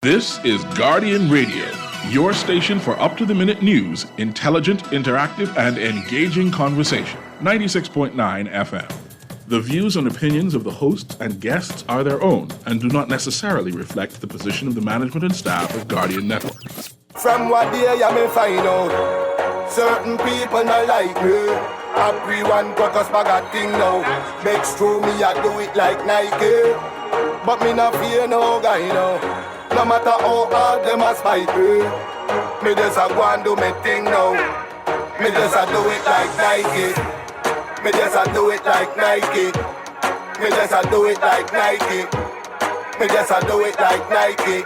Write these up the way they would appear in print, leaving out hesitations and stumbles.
This is Guardian Radio, your station for up-to-the-minute news, intelligent, interactive, and engaging conversation. 96.9 FM. The views and opinions of the hosts and guests are their own and do not necessarily reflect the position of the management and staff of Guardian Network. From what day I may find out, certain people not like me. Everyone got us bag a thing now. Makes true me I do it like Nike, but me not fear no guy now. No matter how hard them a spite me just a go and do me thing now. Me just a do it like Nike. Me just a do it like Nike. Me just a do it like Nike. Me just a do it like Nike.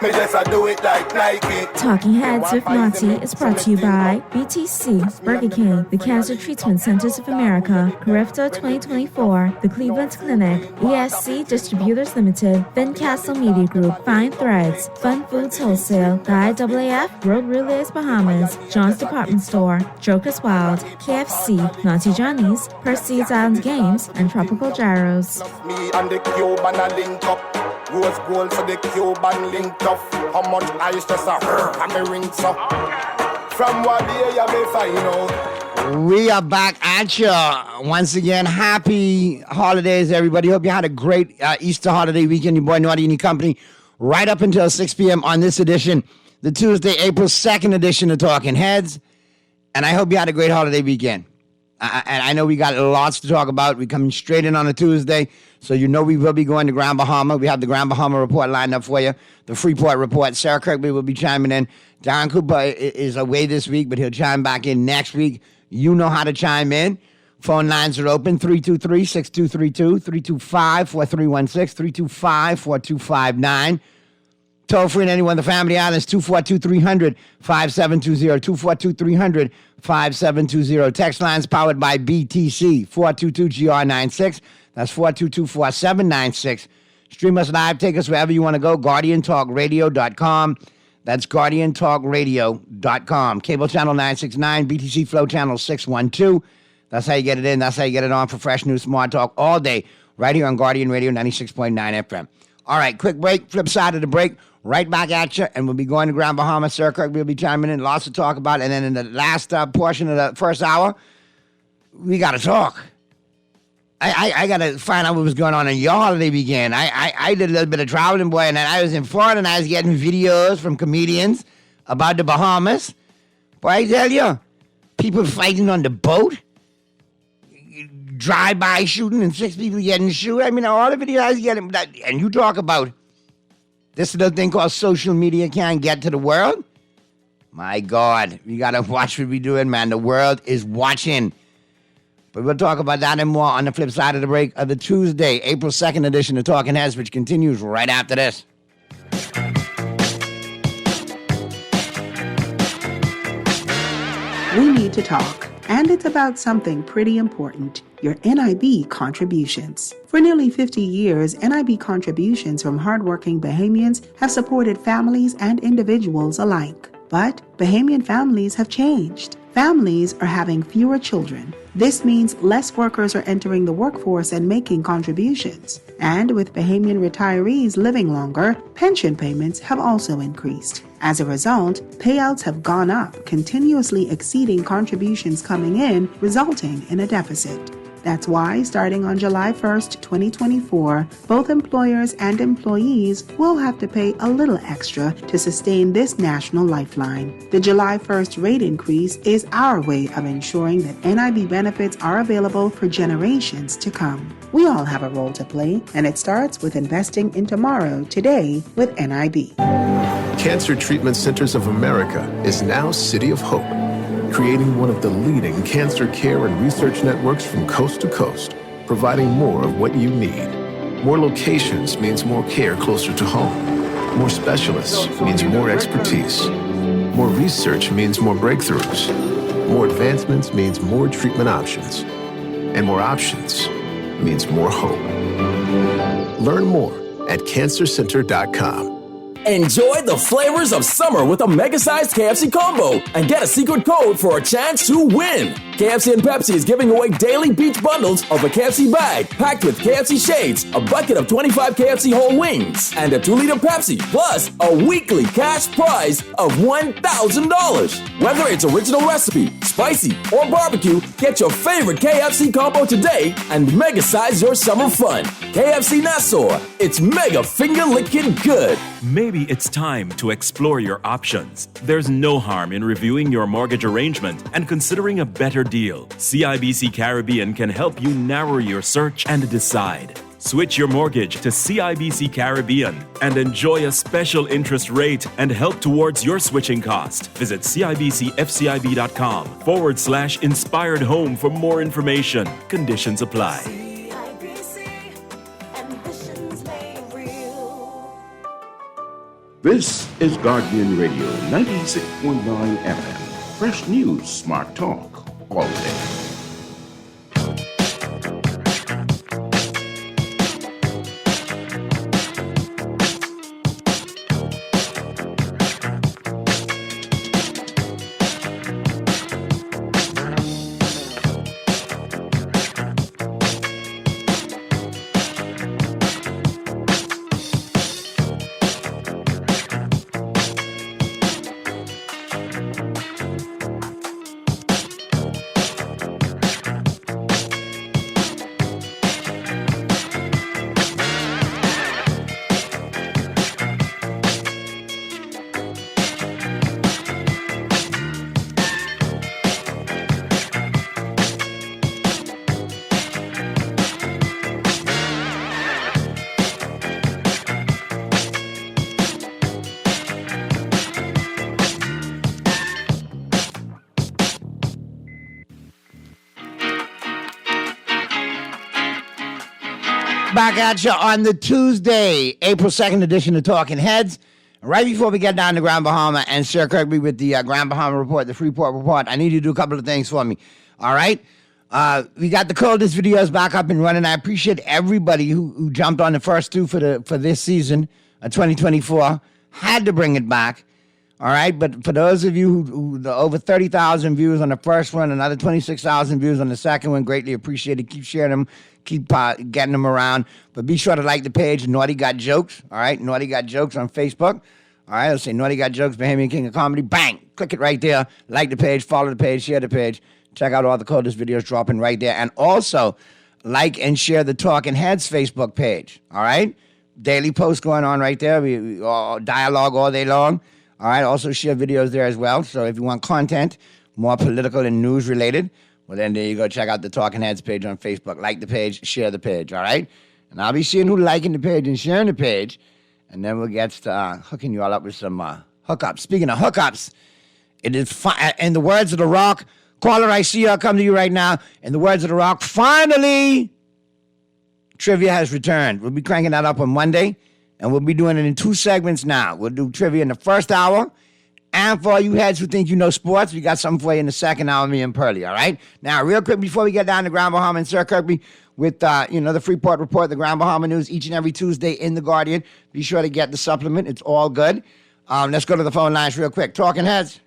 Me just a do it like Nike. Talking Heads with Monty is brought to you by BTC, Burger King, the Cancer Treatment Centers of America, Carifta 2024, the Cleveland Clinic, ESC Distributors Limited, Fincastle Media Group, Fine Threads, Fun Foods Wholesale, the IAAF, Road Relays Bahamas, John's Department Store, Joker's Wild, KFC, Naughty Johnny's, Percy's Island Games, and Tropical Gyros. Me and the Cuban a link up. Rose gold for the Cuban linked up. How much ice just a and me rings up. From what day you may find out. We are back at you once again. Happy holidays, everybody. Hope you had a great Easter holiday weekend. Your boy Naughty and your company right up until 6 p.m. on this edition, the Tuesday, April 2nd edition of Talking Heads. And I hope you had a great holiday weekend. And I know we got lots to talk about. We're coming straight in on a Tuesday, so you know we will be going to Grand Bahama. We have the Grand Bahama report lined up for you, the Freeport report. Sarah Kirkby will be chiming in. Darren Cooper is away this week, but he'll chime back in next week. You know how to chime in. Phone lines are open, 323-6232, 325-4316, 325-4259. Toll free to anyone in the Family Islands, 242-300-5720, 242-300-5720. Text lines powered by BTC, 422-GR96. That's 422-4796. Stream us live. Take us wherever you want to go. GuardianTalkRadio.com. That's GuardianTalkRadio.com. Cable channel 969, BTC Flow channel 612. That's how you get it in. That's how you get it on for fresh news, smart talk all day, right here on Guardian Radio 96.9 FM. All right, quick break. Flip side of the break. Right back at you, and we'll be going to Grand Bahama. Sarah Kirkby will be chiming in. Lots to talk about. And then in the last portion of the first hour, we got to talk. I got to find out what was going on in your holiday weekend. I did a little bit of traveling, boy, and I was in Florida, and I was getting videos from comedians about the Bahamas. Boy, I tell you, people fighting on the boat, drive-by shooting, and 6 people getting shot. I mean, all the videos I was getting, and you talk about this little thing called social media can't get to the world. My God, we got to watch what we're doing, man. The world is watching. But we'll talk about that and more on the flip side of the break of the Tuesday, April 2nd edition of Talking Heads, which continues right after this. We need to talk. And it's about something pretty important, your NIB contributions. For nearly 50 years, NIB contributions from hardworking Bahamians have supported families and individuals alike. But Bahamian families have changed. Families are having fewer children. This means less workers are entering the workforce and making contributions. And with Bahamian retirees living longer, pension payments have also increased. As a result, payouts have gone up, continuously exceeding contributions coming in, resulting in a deficit. That's why, starting on July 1st, 2024, both employers and employees will have to pay a little extra to sustain this national lifeline. The July 1st rate increase is our way of ensuring that NIB benefits are available for generations to come. We all have a role to play, and it starts with investing in tomorrow today with NIB. Cancer Treatment Centers of America is now City of Hope, creating one of the leading cancer care and research networks from coast to coast, providing more of what you need. More locations means more care closer to home. More specialists means more expertise. More research means more breakthroughs. More advancements means more treatment options. And more options means more hope. Learn more at cancercenter.com. Enjoy the flavors of summer with a mega-sized KFC combo and get a secret code for a chance to win. KFC and Pepsi is giving away daily beach bundles of a KFC bag packed with KFC shades, a bucket of 25 KFC whole wings, and a 2-liter Pepsi, plus a weekly cash prize of $1,000. Whether it's original recipe, spicy, or barbecue, get your favorite KFC combo today and mega size your summer fun. KFC Nassau, it's mega finger licking good. Maybe it's time to explore your options. There's no harm in reviewing your mortgage arrangement and considering a better deal. CIBC Caribbean can help you narrow your search and decide. Switch your mortgage to CIBC Caribbean and enjoy a special interest rate and help towards your switching cost. Visit CIBCFCIB.com/inspired home for more information. Conditions apply. This is Guardian Radio 96.9 FM. Fresh news, smart talk, all day. Back at you on the Tuesday, April 2nd edition of Talking Heads. Right before we get down to Grand Bahama and Sarah Kirkby with the Grand Bahama Report, the Freeport Report, I need you to do a couple of things for me. All right? We got the coldest videos back up and running. I appreciate everybody who jumped on the first two for this season, 2024. Had to bring it back. All right? But for those of you who the over 30,000 views on the first one, another 26,000 views on the second one, greatly appreciated. Keep sharing them. Keep getting them around. But be sure to like the page, Naughty Got Jokes. All right? Naughty Got Jokes on Facebook. All right? I'll say Naughty Got Jokes, Bahamian King of Comedy. Bang! Click it right there. Like the page, follow the page, share the page. Check out all the coldest videos dropping right there. And also, like and share the Talking Heads Facebook page. All right? Daily posts going on right there. We all dialogue all day long. All right? Also share videos there as well. So if you want content, more political and news related, well, then there you go. Check out the Talking Heads page on Facebook. Like the page, share the page, all right? And I'll be seeing who's liking the page and sharing the page. And then we'll get to hooking you all up with some hookups. Speaking of hookups, it is in the words of The Rock, caller, I see you. Come to you right now. In the words of The Rock, finally, trivia has returned. We'll be cranking that up on Monday, and we'll be doing it in 2 segments now. We'll do trivia in the first hour. And for all you heads who think you know sports, we got something for you in the second hour, me and Pearlie, all right? Now, real quick, before we get down to Grand Bahama and Sir Kirkby with, the Freeport Report, the Grand Bahama News, each and every Tuesday in The Guardian. Be sure to get the supplement. It's all good. Let's go to the phone lines real quick. Talking Heads.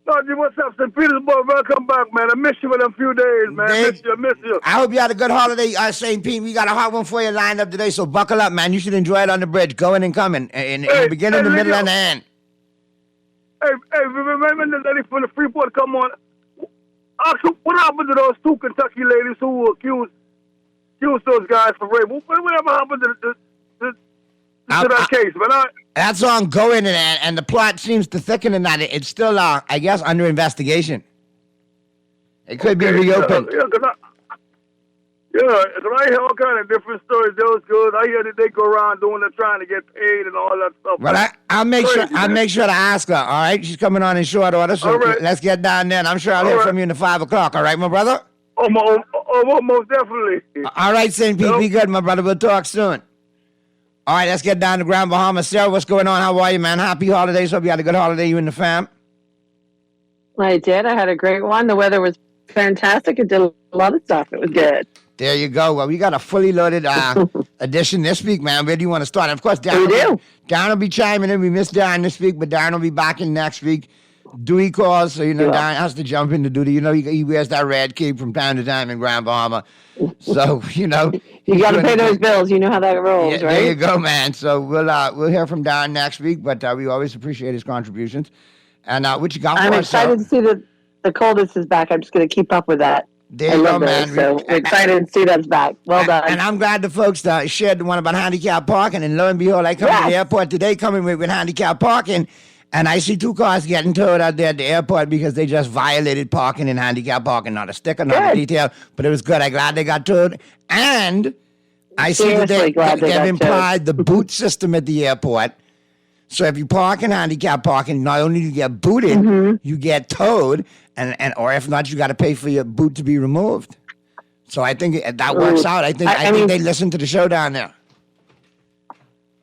Dodgy, what's up, St. Petersburg? Welcome back, man. I missed you in a few days, man. I miss you. I hope you had a good holiday, St. Pete. We got a hot one for you lined up today, so buckle up, man. You should enjoy it on the bridge, going and coming, in the beginning, the middle, and the end. Hey, remember the lady from the Freeport come on? What happened to those 2 Kentucky ladies who accused those guys for rape? Whatever happened to that case, man? That's ongoing, and the plot seems to thicken in that. It's still, I guess, under investigation. It could be reopened. Yeah, because I hear all kind of different stories. Those good. I hear that they go around trying to get paid and all that stuff. Well, I'll make sure to ask her. All right, she's coming on in short order, so let's get down there. And I'm sure I'll hear from you in the 5 o'clock. All right, my brother. Oh, most definitely. All right, St. Pete, be good, my brother. We'll talk soon. All right, let's get down to Grand Bahama. Sarah, what's going on? How are you, man? Happy holidays. Hope you had a good holiday, you and the fam. I did. I had a great one. The weather was fantastic. It did a lot of stuff. It was good. There you go. Well, we got a fully loaded edition this week, man. Where do you want to start? And of course, Darren will be chiming in. We missed Darren this week, but Darren will be back in next week. Dewey calls, so Darren has to jump in to do the. He wears that red cape from time to time in Grand Bahama. So you got to pay those bills. You know how that rolls, right? There you go, man. So we'll hear from Darren next week, but we always appreciate his contributions. And what you got for us? I'm excited to see that the coldest is back. I'm just going to keep up with that. There you go, man. So we're excited to see that's back. Well done. And I'm glad the folks shared the one about handicap parking. And lo and behold, I come to the airport today coming with handicap parking. And I see 2 cars getting towed out there at the airport because they just violated parking and handicap parking. Not a sticker, not a detail, but it was good. I'm glad they got towed. And I see that they've implied the boot system at the airport. So if you park in handicap parking, not only do you get booted, you get towed, and or if not, you got to pay for your boot to be removed. So I think that works out. I think they listen to the show down there.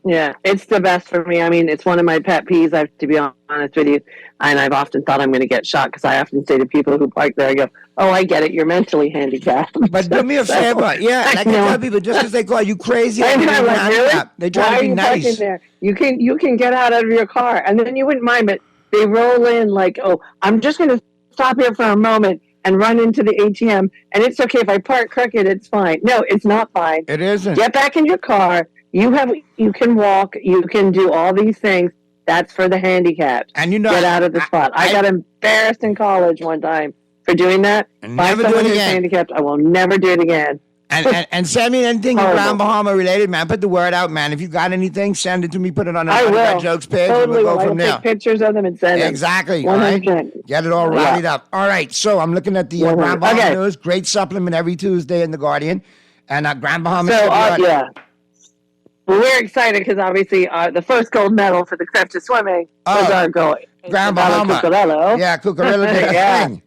Yeah, it's the best for me. I mean, it's one of my pet peeves, I have to be honest with you. And I've often thought I'm going to get shot because I often say to people who park there, I go, oh, I get it. You're mentally handicapped. But do me a favor. Yeah, like I tell people, just because they call you crazy, they try to be nice. There? You can get out of your car. And then you wouldn't mind, but they roll in like, oh, I'm just going to stop here for a moment and run into the ATM. And it's okay. If I park crooked, it's fine. No, it's not fine. It isn't. Get back in your car. You can walk. You can do all these things. That's for the handicapped. And get out of the spot. I got embarrassed in college one time for doing that. And never do it again. Handicapped, I will never do it again. And send me anything Grand Bahama related, man. Put the word out, man. If you got anything, send it to me. Put it on the Bad Jokes page. Totally. And we'll go from there. Take pictures of them and send them. Exactly. Right? Get it all rallied up. All right. So I'm looking at the Grand Bahama News. Great supplement every Tuesday in The Guardian. And Grand Bahama. Well, we're excited because obviously the first gold medal for the Crefter swimming was our girl, Grand Bahama. Cucurella. Yeah, Cucurella did a thing.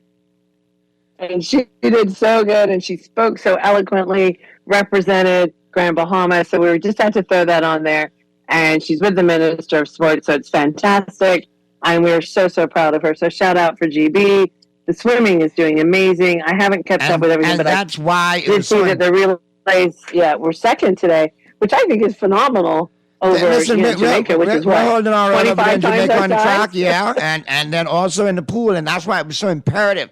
And she did so good, and she spoke so eloquently, represented Grand Bahama. So we just had to throw that on there. And she's with the Minister of Sports, so it's fantastic. And we're so, so proud of her. So shout out for GB. The swimming is doing amazing. I haven't kept up with everything, but that's why I did see that the relays, we're second today, which I think is phenomenal over Jamaica, which is what? We're holding our own over in Jamaica on the track, yeah, and then also in the pool, and that's why it was so imperative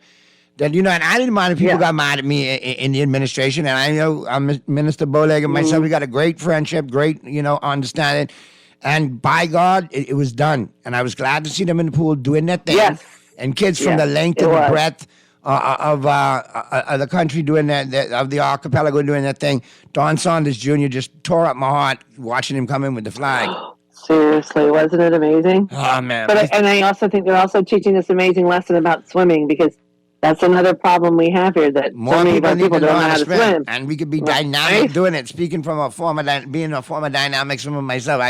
that, and I didn't mind if people got mad at me in the administration, and I know Minister Bowleg and myself, we got a great friendship, great, understanding, and by God, it was done, and I was glad to see them in the pool doing that thing, and kids from the length and the breadth of the country doing that, of the archipelago doing that thing. Don Saunders Jr. just tore up my heart watching him come in with the flag. Seriously, wasn't it amazing? Oh, man. And I also think they're also teaching this amazing lesson about swimming, because that's another problem we have here, that more so many people don't know how to swim. And we could be dynamic doing it. Speaking from being a former dynamic swimmer myself,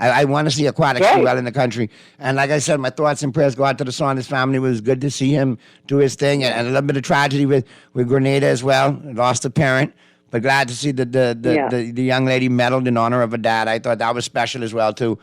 I want to see aquatics do well in the country. And like I said, my thoughts and prayers go out to the Saunders family. It was good to see him do his thing. And a little bit of tragedy with Grenada as well. Lost a parent. But glad to see the young lady medaled in honor of her dad. I thought that was special as well, too.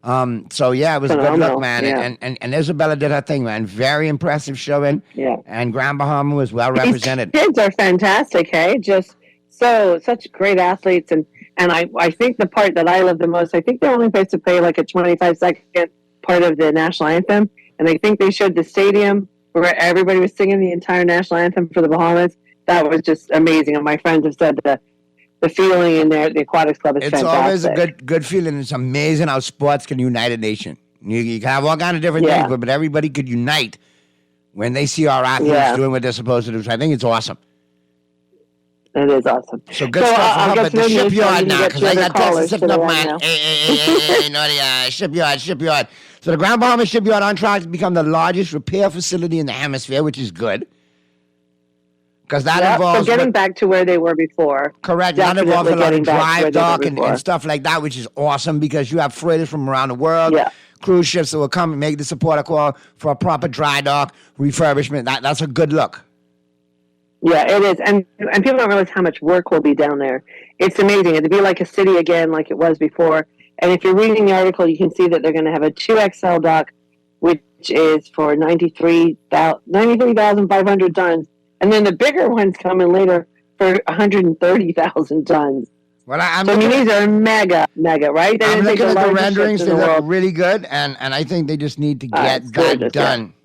It was a good look, man. Yeah. And Isabella did her thing, man. Very impressive showing. Yeah. And Grand Bahama was well represented. These kids are fantastic, hey? Just such great athletes. And I think the part that I love the most, I think they're only supposed to play like a 25-second part of the national anthem. And I think they showed the stadium where everybody was singing the entire national anthem for the Bahamas. That was just amazing. And my friends have said the feeling in there, the Aquatics Club is fantastic. It's always a good feeling. It's amazing how sports can unite a nation. You can have all kinds of different things, but everybody could unite when they see our athletes doing what they're supposed to do. So I think it's awesome. It is awesome. So good stuff for her, but the shipyard now, because I got Texas sitting up, man. Shipyard. So the Grand Bahama Shipyard on track to become the largest repair facility in the hemisphere, which is good. Because that involves... So getting back to where they were before. Correct. That involves a lot of drive dock and stuff like that, which is awesome because you have freighters from around the world. Yeah. Cruise ships that will come and make the support a call for a proper dry dock refurbishment. That's a good look. Yeah, it is. And people don't realize how much work will be down there. It's amazing. It'll be like a city again, like it was before. And if you're reading the article, you can see that they're going to have a 2XL dock, which is for 93,500 tons. And then the bigger one's coming later for 130,000 tons. Well, these are mega, right? I'm looking at the renderings. They look really good. And I think they just need to get that done.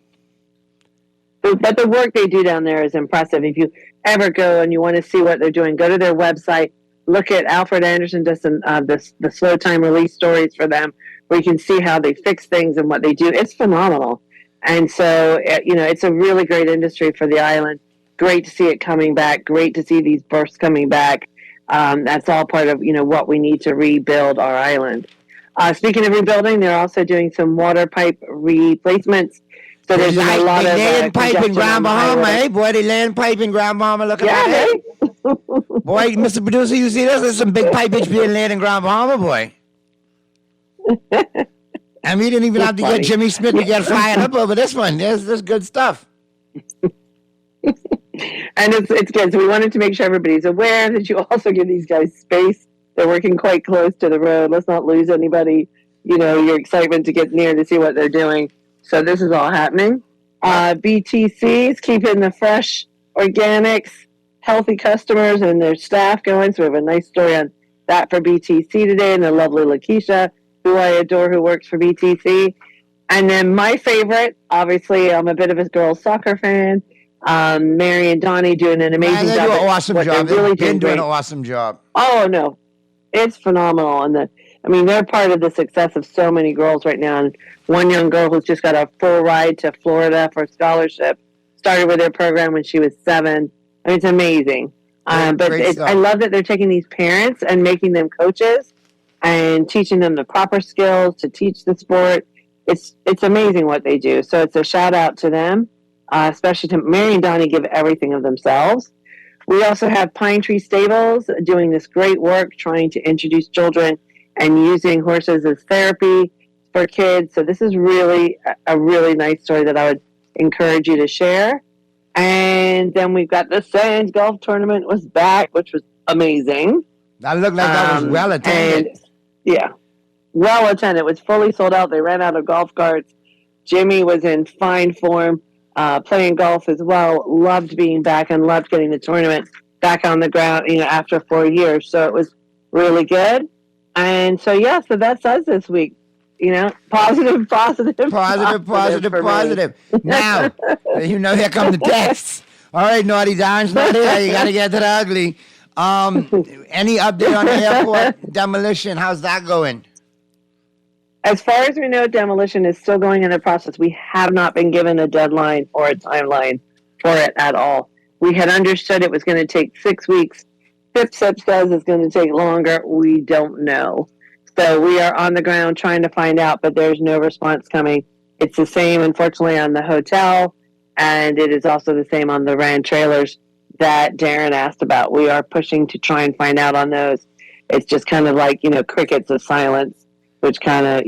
But the work they do down there is impressive. If you ever go and you want to see what they're doing, go to their website. Look at Alfred Anderson does the slow time release stories for them, where you can see how they fix things and what they do. It's phenomenal. And so, it's a really great industry for the island. Great to see it coming back. Great to see these births coming back. That's all part of, what we need to rebuild our island. Speaking of rebuilding, they're also doing some water pipe replacements. So there's been a lot of laying pipe in Grand Bahama, eh, boy? They laying pipe in Grand Bahama. Look at that. Eh? Boy, Mr. Producer, you see this? There's some big pipage being laid in Grand Bahama, boy. And we didn't even have to get Jimmy Smith to get fired up over this one. There's good stuff. And it's good. So we wanted to make sure everybody's aware that you also give these guys space. They're working quite close to the road. Let's not lose anybody, your excitement to get near to see what they're doing. So this is all happening. BTC is keeping the fresh, organics, healthy customers and their staff going. So we have a nice story on that for BTC today, and the lovely Lakeisha, who I adore, who works for BTC. And then my favorite, obviously, I'm a bit of a girls' soccer fan. Mary and Donnie doing an amazing job. They do an awesome job. They've been doing an awesome job. Oh, no. It's phenomenal. And they're part of the success of so many girls right now. And one young girl who's just got a full ride to Florida for scholarship started with their program when she was 7. I mean, it's amazing. I love that they're taking these parents and making them coaches and teaching them the proper skills to teach the sport. It's amazing what they do. So it's a shout out to them, especially to Mary and Donnie, give everything of themselves. We also have Pine Tree Stables doing this great work, trying to introduce children and using horses as therapy for kids. So this is really a really nice story that I would encourage you to share. And then we've got the Sands Golf Tournament was back, which was amazing. That looked like that was well attended. Yeah, well attended. It was fully sold out. They ran out of golf carts. Jimmy was in fine form, playing golf as well. Loved being back and loved getting the tournament back on the ground, after 4 years. So it was really good. And so, so that's us this week. Positive. Now, here come the texts. All right, Naughty Don's not here. You got to get to the ugly. Any update on the airport demolition? How's that going? As far as we know, demolition is still going in the process. We have not been given a deadline or a timeline for it at all. We had understood it was going to take 6 weeks. FIPSIP says it's going to take longer. We don't know. So we are on the ground trying to find out, but there's no response coming. It's the same, unfortunately, on the hotel, and it is also the same on the Rand trailers that Darren asked about. We are pushing to try and find out on those. It's just kind of like, crickets of silence, which kind of,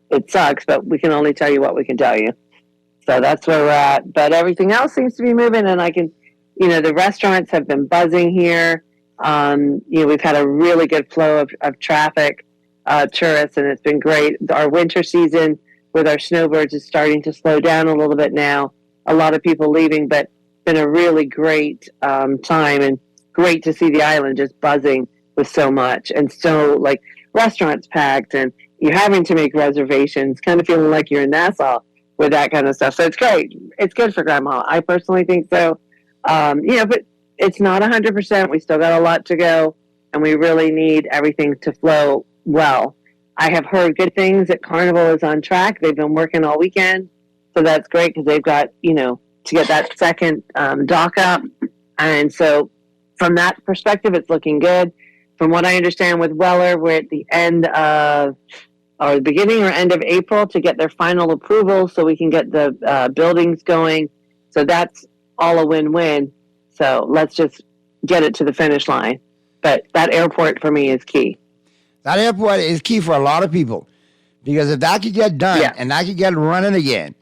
it sucks, but we can only tell you what we can tell you. So that's where we're at. But everything else seems to be moving, and the restaurants have been buzzing here. We've had a really good flow of traffic, tourists, and it's been great. Our winter season with our snowbirds is starting to slow down a little bit now. A lot of people leaving, but it's been a really great time, and great to see the island just buzzing with so much, and so restaurants packed, and you're having to make reservations, kind of feeling like you're in Nassau with that kind of stuff. So it's great. It's good for Grandma. I personally think so. But it's not 100%. We still got a lot to go, and we really need everything to flow well. I have heard good things that Carnival is on track. They've been working all weekend, so that's great because they've got, to get that second dock up. And so from that perspective, it's looking good. From what I understand with Weller, we're at the end of, or the beginning or end of April to get their final approval so we can get the buildings going. So that's all a win-win. So let's just get it to the finish line. But that airport for me is key. That airport is key for a lot of people, because if that could get done and that could get running again,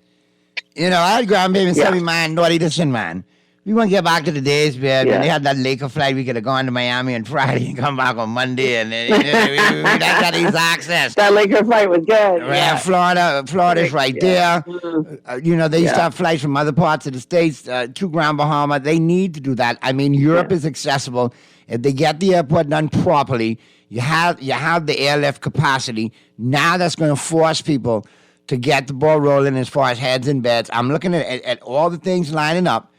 I had grandbaby and say, man, Naughty, listen, man, we want to get back to the days where when they had that Laker flight, we could have gone to Miami on Friday and come back on Monday, and that got easy access. That Laker flight was good. Right, Florida's right there. They used to have flights from other parts of the States to Grand Bahama. They need to do that. I mean, Europe is accessible. If they get the airport done properly, you have the airlift capacity. Now that's going to force people to get the ball rolling as far as heads and beds. I'm looking at all the things lining up.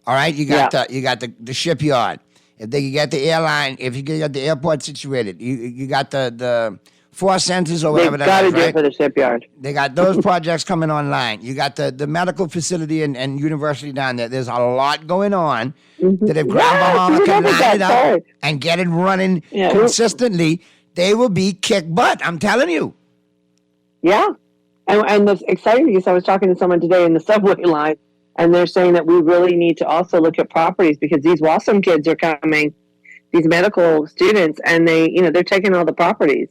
All right, you got the shipyard. If they can get the airline, if you can get the airport situated, you got the 4 centers or whatever They've that got is, to do right? it for the shipyard. They got those projects coming online. You got the medical facility and university down there. There's a lot going on that if Grand Bahama can line it up and get it running consistently, they will be kick butt. I'm telling you. Yeah. And the exciting thing is I was talking to someone today in the subway line, and they're saying that we really need to also look at properties because these WASM kids are coming, these medical students, and they're taking all the properties.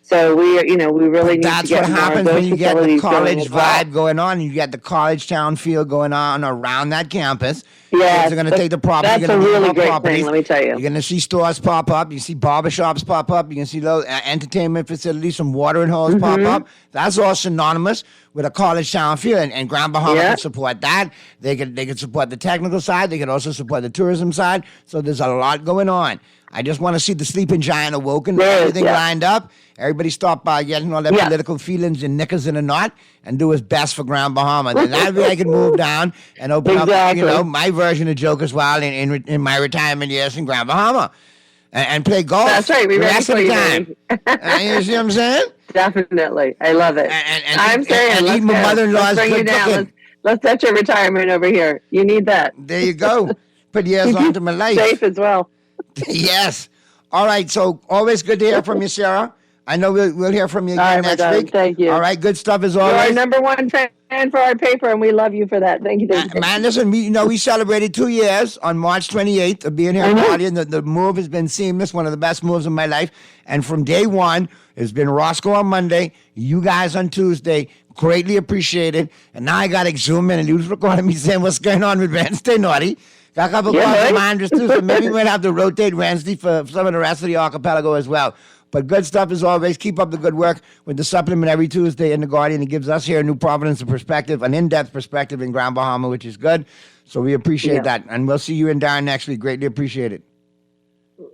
So we really need to get more of those facilities. That's what happens when you get the college vibe well. going on, and you get the college town feel going on around that campus. Yeah, they're going to take the property. That's a really great thing, let me tell you. You're going to see stores pop up. You see barbershops pop up. You can see those entertainment facilities, some watering holes pop up. That's all synonymous with a college town feel, and Grand Bahama can support that. They can support the technical side. They can also support the tourism side. So there's a lot going on. I just want to see the sleeping giant awoken, everything lined up. Everybody stop by getting all their political feelings and knickers in a knot and do his best for Grand Bahama. Then that way I can move down and open up, my version of Joker's Wild in my retirement years in Grand Bahama and play golf. That's right. We the rest of the time. You see what I'm saying? Definitely. I love it. I'm saying, let's my mother-in-law's bring you down. Let's set your retirement over here. You need that. There you go. Put years onto my life. Safe as well. Yes. All right. So always good to hear from you, Sarah. I know we'll hear from you again next week. Thank you. All right. Good stuff as always. You're our number one fan for our paper, and we love you for that. Thank you. Man, listen, we celebrated 2 years on March 28th of being here in Guardia. The move has been seamless, one of the best moves of my life. And from day one, it's been Roscoe on Monday, you guys on Tuesday. Greatly appreciated. And now I got to zoom in, and he was recording me saying what's going on with Wednesday, Naughty. Got a couple of reminders too, so maybe we'll have to rotate Wednesday for some of the rest of the archipelago as well. But good stuff as always. Keep up the good work with the supplement every Tuesday in The Guardian. It gives us here in New Providence a perspective, an in-depth perspective in Grand Bahama, which is good. So we appreciate that. And we'll see you in Darren next week. Greatly appreciate it. All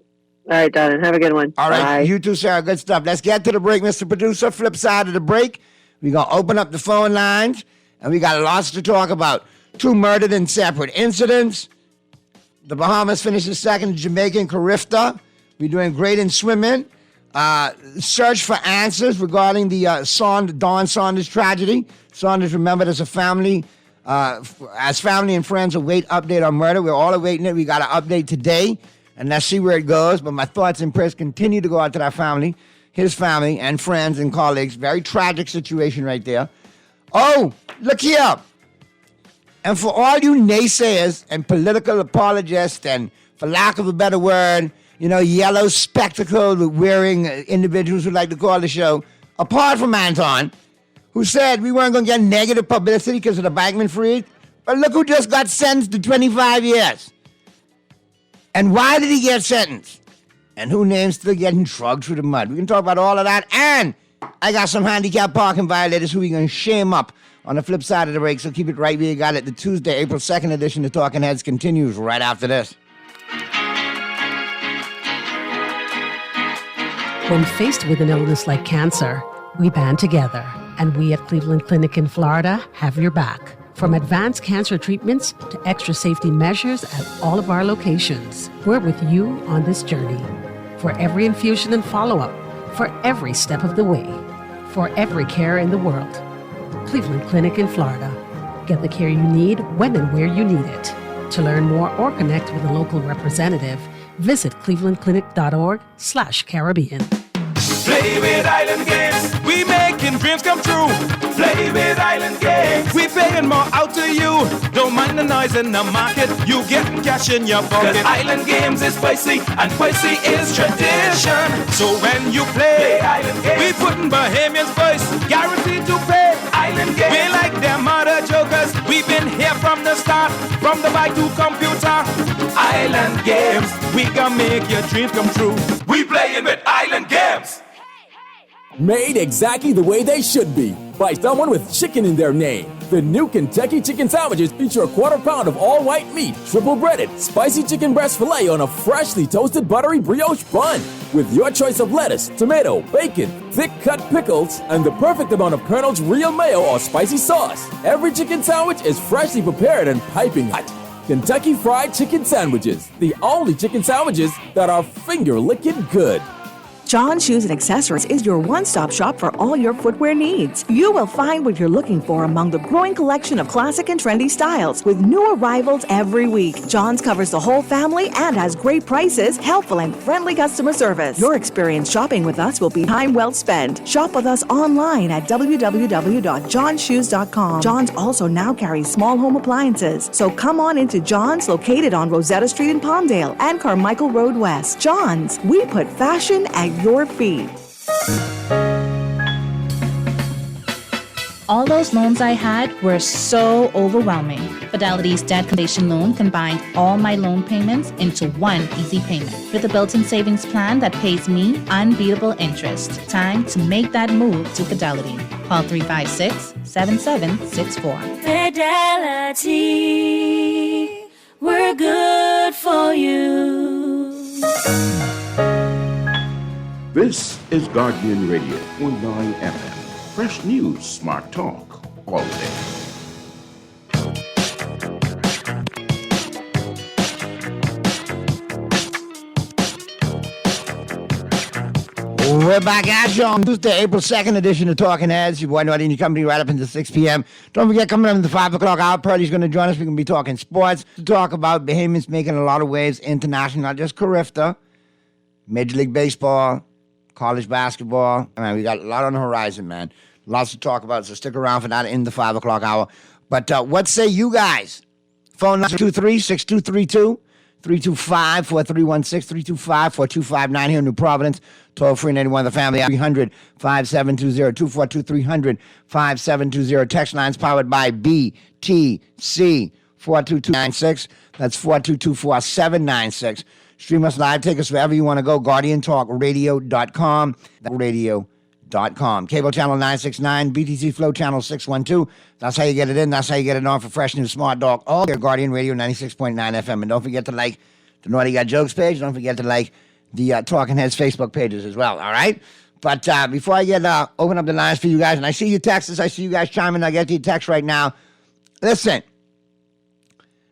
right, Darren. Have a good one. All right. Bye. You too, Sarah. Good stuff. Let's get to the break, Mr. Producer. Flip side of the break. We're going to open up the phone lines, and we got lots to talk about. 2 murdered in separate incidents. The Bahamas finishes second, Jamaica and Carifta. We're doing great in swimming. Search for answers regarding the Dawn Saunders tragedy. Saunders remembered as a family, as family and friends await update on murder. We're all awaiting it. We got an update today, and let's see where it goes. But my thoughts and prayers continue to go out to that family, his family, and friends and colleagues. Very tragic situation right there. Oh, look here. And for all you naysayers and political apologists and, for lack of a better word, yellow spectacled wearing individuals who like to call the show, apart from Anton, who said we weren't going to get negative publicity because of the Bankman Freed, but look who just got sentenced to 25 years. And why did he get sentenced? And who names still getting drugged through the mud? We can talk about all of that. And I got some handicapped parking violators who we're going to shame up on the flip side of the break, so keep it right where you got it. The Tuesday, April 2nd edition of Talking Heads continues right after this. When faced with an illness like cancer, we band together, and we at Cleveland Clinic in Florida have your back. From advanced cancer treatments to extra safety measures at all of our locations, we're with you on this journey. For every infusion and follow-up, for every step of the way, for every care in the world. Cleveland Clinic in Florida. Get the care you need when and where you need it. To learn more or connect with a local representative, visit clevelandclinic.org/Caribbean. Play with Island Games, we making dreams come true. Play with Island Games, we paying more out to you. Don't mind the noise in the market, you getting cash in your pocket. 'Cause Island Games is spicy, and spicy is tradition. So when you play Island Games, we putting Bahamians first, guaranteed to pay. Island Games, we like them other jokers. We've been here from the start, from the bike to computer. Island Games, we gonna make your dreams come true. We playing with Island Games. Made exactly the way they should be by someone with chicken in their name. The new Kentucky Chicken Sandwiches feature a quarter pound of all-white meat, triple breaded, spicy chicken breast filet on a freshly toasted buttery brioche bun. With your choice of lettuce, tomato, bacon, thick-cut pickles, and the perfect amount of Colonel's real mayo or spicy sauce. Every chicken sandwich is freshly prepared and piping hot. Kentucky Fried Chicken Sandwiches, the only chicken sandwiches that are finger-licking good. John Shoes and Accessories is your one-stop shop for all your footwear needs. You will find what you're looking for among the growing collection of classic and trendy styles with new arrivals every week. John's covers the whole family and has great prices, helpful and friendly customer service. Your experience shopping with us will be time well spent. Shop with us online at www.johnshoes.com. John's also now carries small home appliances. So come on into John's, located on Rosetta Street in Palmdale and Carmichael Road West. John's, we put fashion at your feet. All those loans I had were so overwhelming. Fidelity's debt cancellation loan combined all my loan payments into one easy payment with a built-in savings plan that pays me unbeatable interest. Time to make that move to Fidelity. Call 356-7764. Fidelity, we're good for you. This is Guardian Radio 19 FM. Fresh news, smart talk, all day. We're back at you on Tuesday, April 2nd edition of Talking Heads. Your boy Noddy and your company right up until 6 p.m. Don't forget, coming up in the 5 o'clock hour, Pearlie's going to join us. We're going to be talking sports, to talk about Bahamians making a lot of waves international, not just Carifta, Major League Baseball, college basketball. I mean, we got a lot on the horizon, man. Lots to talk about, so stick around for that in the 5 o'clock hour. But what say you guys? Phone number 223-6232, 325-4316, 325-4259 here in New Providence. Toll free and anyone in the family, 300-5720, 242-300-5720. Text lines powered by BTC, 42296. That's 422-4796. Stream us live. Take us wherever you want to go. GuardianTalkRadio.com. Radio.com. Cable channel 969. BTC Flow channel 612. That's how you get it in. That's how you get it on for fresh new smart dog. All there. Guardian Radio 96.9 FM. And don't forget to like the Naughty Got Jokes page. Don't forget to like the Talking Heads Facebook pages as well. All right? But before I get open up the lines for you guys, and I see your texts. I see you guys chiming. I get your text right now. Listen.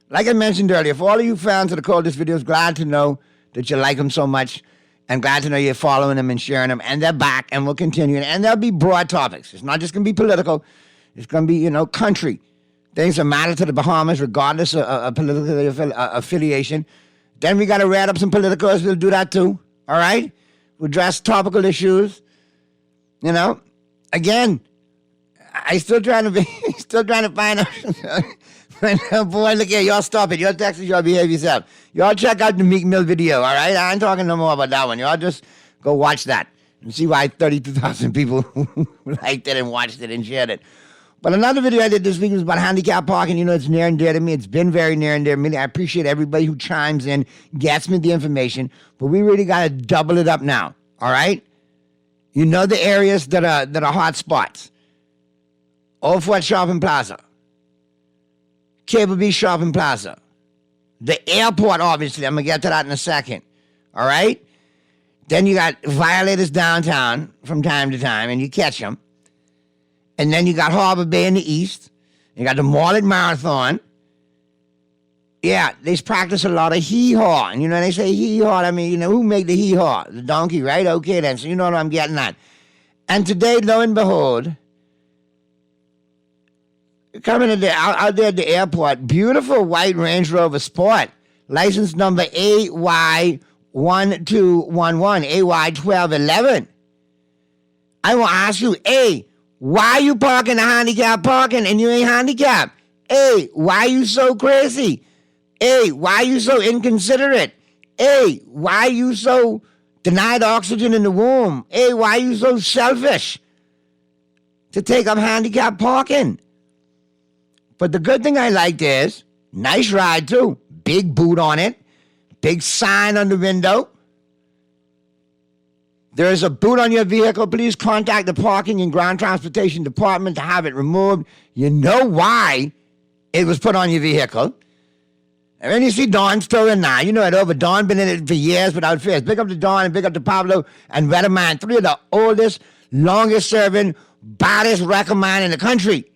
Like I mentioned earlier, for all of you fans of the Coldest videos, glad to know that you like them so much, and glad to know you're following them and sharing them, and they're back, and we'll continue. And there'll be broad topics. It's not just going to be political. It's going to be, country. Things that matter to the Bahamas, regardless of political affiliation. Then we got to read up some politicals. We'll do that too. All right? We'll address topical issues. Again, I still trying to find out. Boy, look here, y'all stop it. Y'all Texas, y'all behave yourself. Y'all check out the Meek Mill video, all right? I ain't talking no more about that one. Y'all just go watch that and see why 32,000 people liked it and watched it and shared it. But another video I did this week was about handicap parking. It's near and dear to me. It's been very near and dear to me. I appreciate everybody who chimes in, gets me the information. But we really got to double it up now, all right? The areas that are hot spots. Old Fort Shopping Plaza. Cable Beach Shopping Plaza. The airport, obviously. I'm going to get to that in a second. All right? Then you got violators downtown from time to time, and you catch them. And then you got Harbor Bay in the east. You got the Marlett Marathon. Yeah, they practice a lot of hee-haw. And they say hee-haw. I mean, who make the hee-haw? The donkey, right? Okay, then. So you know what I'm getting at. And today, lo and behold, coming out there at the airport, beautiful white Range Rover Sport, license number AY1211, AY1211. I will ask you, A, why are you parking a handicap parking and you ain't handicapped? A, why are you so crazy? A, why are you so inconsiderate? A, why are you so denied oxygen in the womb? A, why are you so selfish to take up handicap parking? But the good thing I liked is, nice ride too. Big boot on it. Big sign on the window. There is a boot on your vehicle. Please contact the Parking and Ground Transportation Department to have it removed. You know why it was put on your vehicle. And then you see Don still in now. You know it over. Don been in it for years without fears. Big up to Don and big up to Pablo and Weatherman. 3 of the oldest, longest serving, baddest record man in the country.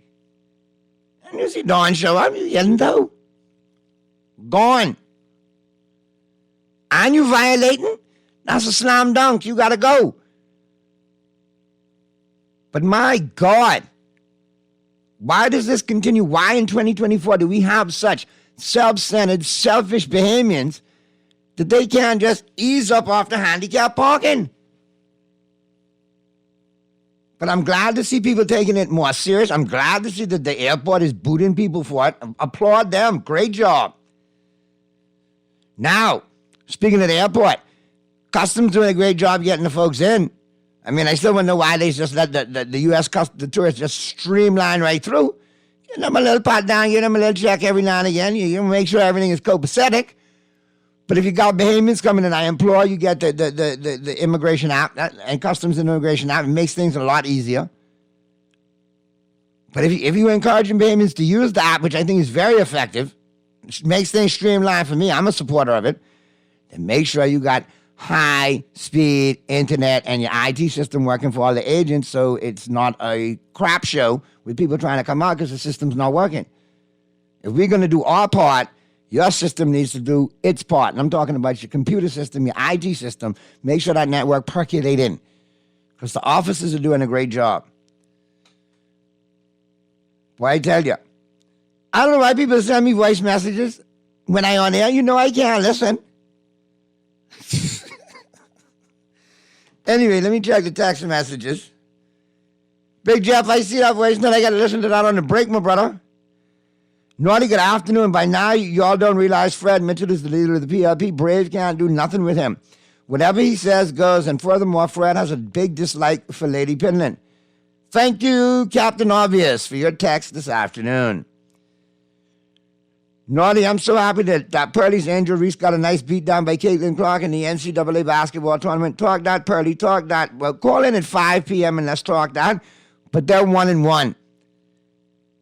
And you see Don show up. You yelling though. Gone. And you violating? That's a slam dunk. You got to go. But my God, why does this continue? Why in 2024 do we have such self-centered, selfish Bahamians that they can't just ease up off the handicap parking? But I'm glad to see people taking it more serious. I'm glad to see that the airport is booting people for it. Applaud them. Great job. Now, speaking of the airport, Customs doing a great job getting the folks in. I mean, I still want to know why they just let the U.S. the tourists just streamline right through. Give them a little pat down, give them a little check every now and again. You make sure everything is copacetic. But if you got Bahamians coming in, I implore you get the immigration app and Customs and Immigration app. It makes things a lot easier. But if you encouraging Bahamians to use the app, which I think is very effective, it makes things streamlined for me. I'm a supporter of it. Then make sure you got high-speed internet and your IT system working for all the agents so it's not a crap show with people trying to come out because the system's not working. If we're going to do our part, your system needs to do its part. And I'm talking about your computer system, your IT system. Make sure that network percolate in because the officers are doing a great job. Boy, I tell you, I don't know why people send me voice messages when I on air. You know I can't listen. Anyway, let me check the text messages. Big Jeff, I see that voice note. I got to listen to that on the break, my brother. Naughty, good afternoon. By now, y'all don't realize Fred Mitchell is the leader of the PLP. Braves can't do nothing with him. Whatever he says goes, and furthermore, Fred has a big dislike for Lady Pinland. Thank you, Captain Obvious, for your text this afternoon. Naughty, I'm so happy that Pearlie's Angel Reese got a nice beat down by Caitlin Clark in the NCAA basketball tournament. Talk that, Pearlie, talk that. Well, call in at 5 p.m. and let's talk that. But they're 1-1.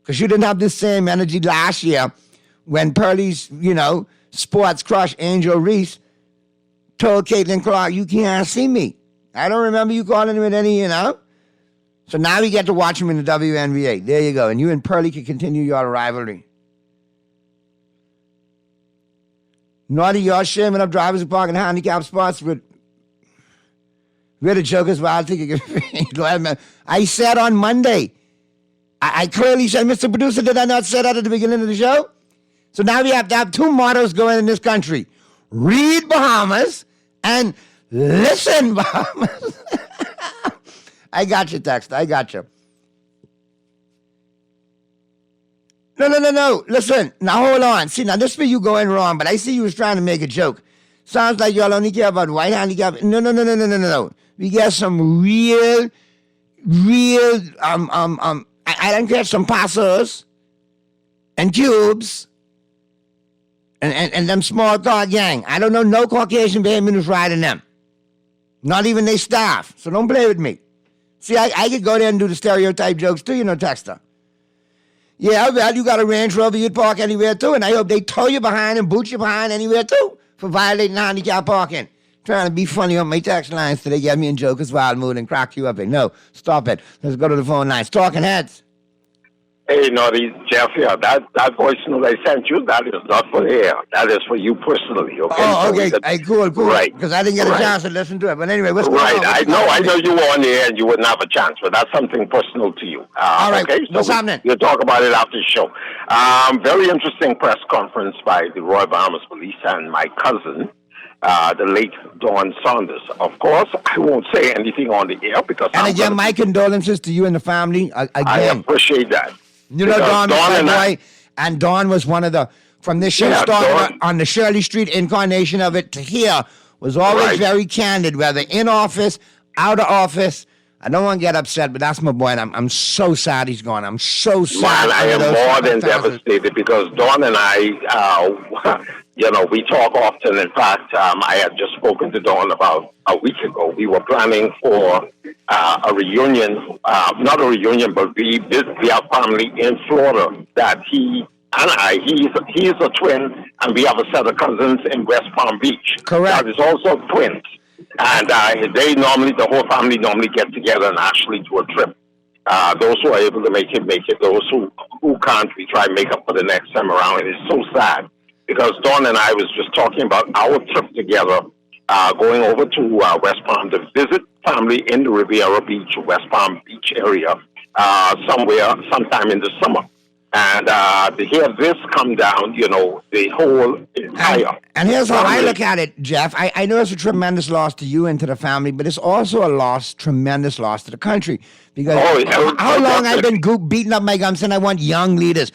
Because you didn't have the same energy last year when Pearlie's, sports crush Angel Reese told Caitlin Clark, you can't see me. I don't remember you calling him with any, So now we get to watch him in the WNBA. There you go. And you and Pearlie can continue your rivalry. Naughty, you're shaming up drivers who park in handicap spots with the jokers wild ticket. I said on Monday, I clearly said, Mr. Producer, did I not say that at the beginning of the show? So now we have to have 2 mottos going in this country. Read Bahamas and listen Bahamas. I got you, Text. I got you. No. Listen, now hold on. See, now this is where you going wrong, but I see you was trying to make a joke. Sounds like y'all only care about white handicap. No. We got some real, I don't care, some passos and cubes and them small car gang. I don't know no Caucasian Bahamian who's riding them. Not even they staff. So don't play with me. See, I could go there and do the stereotype jokes too, Texter. Yeah, well, you got a Range Rover, you'd park anywhere too, and I hope they tow you behind and boot you behind anywhere too for violating handicap parking. Trying to be funny on my text lines till they get me in Joker's wild mood and crack you up. No, stop it. Let's go to the phone lines. Talking Heads. Hey, Naughty, Jeff here. That voice note I sent you, that is not for air. That is for you personally, okay? Oh, okay. Cool. Right. Because I didn't get a chance to listen to it. But anyway, what's going on? I know you were on the air and you wouldn't have a chance, but that's something personal to you. All right, okay? what's happening? We'll talk about it after the show. Very interesting press conference by the Royal Bahamas Police and my cousin, the late Dawn Saunders. Of course, I won't say anything on the air because... And again, my condolences to you and the family. I appreciate that. Dawn was my boy, and Dawn was one of the, from the show started on the Shirley Street incarnation of it to here, was always very candid, whether in office, out of office. I don't want to get upset, but that's my boy, and I'm so sad he's gone. I'm so sad. Man, I am more than devastated because Dawn and I, We talk often. In fact, I had just spoken to Dawn about a week ago. We were planning for a reunion, not a reunion, but we have family in Florida that he's a twin, and we have a set of cousins in West Palm Beach. Correct. That is also twins. And the whole family normally get together and actually do a trip. Those who are able to make it. Those who can't, we try and make up for the next time around. And it's so sad because Dawn and I was just talking about our trip together, going over to West Palm to visit family in the Riviera Beach, West Palm Beach area, sometime in the summer. And to hear this come down, the whole entire... And here's how I look at it, Jeff. I know it's a tremendous loss to you and to the family, but it's also a tremendous loss to the country. Because how long I've been beating up my gums and I want young leaders.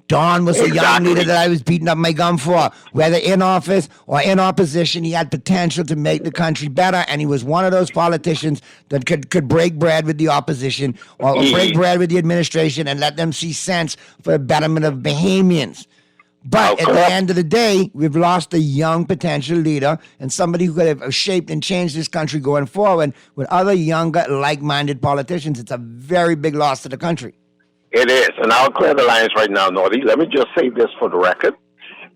Don was a young leader that I was beating up my gum for. Whether in office or in opposition, he had potential to make the country better, and he was one of those politicians that could break bread with the opposition or break bread with the administration and let them see sense for the betterment of Bahamians. But at the end of the day, we've lost a young potential leader and somebody who could have shaped and changed this country going forward with other younger, like-minded politicians. It's a very big loss to the country. It is, and I'll clear the lines right now, Nordy. Let me just say this for the record.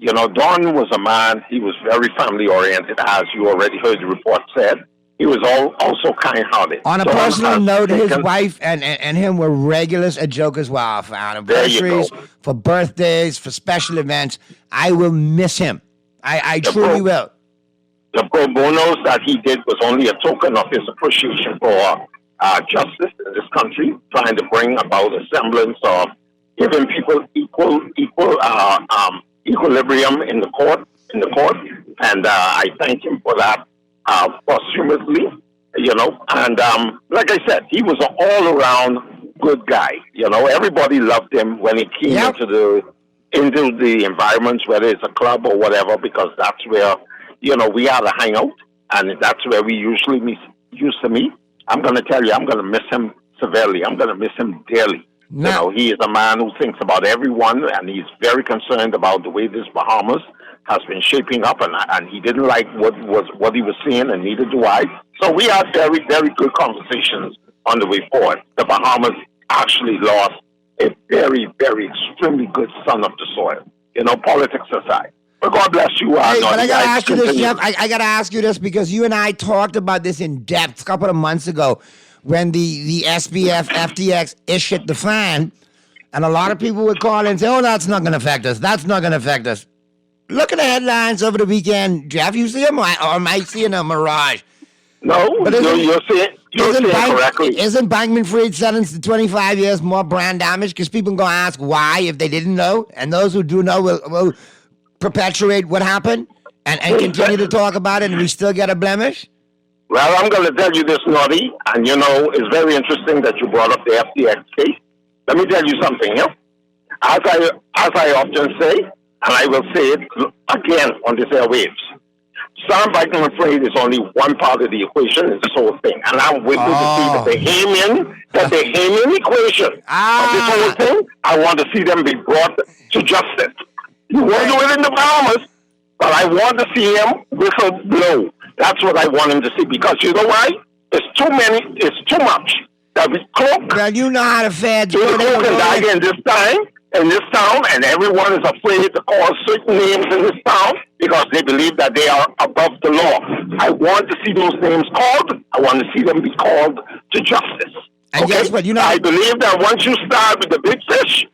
Don was a man, he was very family-oriented, as you already heard the report said. He was also kind-hearted. On a personal note, his wife and him were regulars at Joker's Wow for anniversaries, for birthdays, for special events. I will miss him. I truly will. The pro bonos that he did was only a token of his appreciation for justice in this country, trying to bring about a semblance of giving people equilibrium in the court, and I thank him for that posthumously, and like I said, he was an all-around good guy. Everybody loved him when he came into the environments, whether it's a club or whatever, because that's where we had a hangout, and that's where we usually used to meet. I'm going to tell you, I'm going to miss him severely. I'm going to miss him dearly. No. He is a man who thinks about everyone, and he's very concerned about the way this Bahamas has been shaping up, and he didn't like what he was seeing, and neither do I. So we had very, very good conversations on the way forward. The Bahamas actually lost a very, very extremely good son of the soil. Politics aside. But God bless you. Hey, but I got to ask you this, Jeff. I got to ask you this because you and I talked about this in depth a couple of months ago when the SBF FTX issued the fan, and a lot of people would call and say, oh, that's not going to affect us. That's not going to affect us. Look at the headlines over the weekend, Jeff. You see them, or am I seeing a mirage? No, you're seeing correctly. Isn't Bankman-Fried sentenced to 25 years more brand damage? Because people are going to ask why if they didn't know, and those who do know will perpetuate what happened and continue to talk about it, and we still get a blemish? Well, I'm going to tell you this, Naughty, and it's very interesting that you brought up the FTX case. Let me tell you something, As I often say, and I will say it again on this airwaves, Sam Bankman-Fried is only one part of the equation in this whole thing, and I'm waiting to see the Bahamian equation of this whole thing. I want to see them be brought to justice. You won't do it in the Bahamas, but I want to see him whistle blow. That's what I want him to see, because you know why? It's too many. It's too much. That we cloak. Well, you know how to fed. Cloak and dagger in this town, and everyone is afraid to call certain names in this town because they believe that they are above the law. I want to see those names called. I want to see them be called to justice. And guess what? I believe that once you start with the big fish,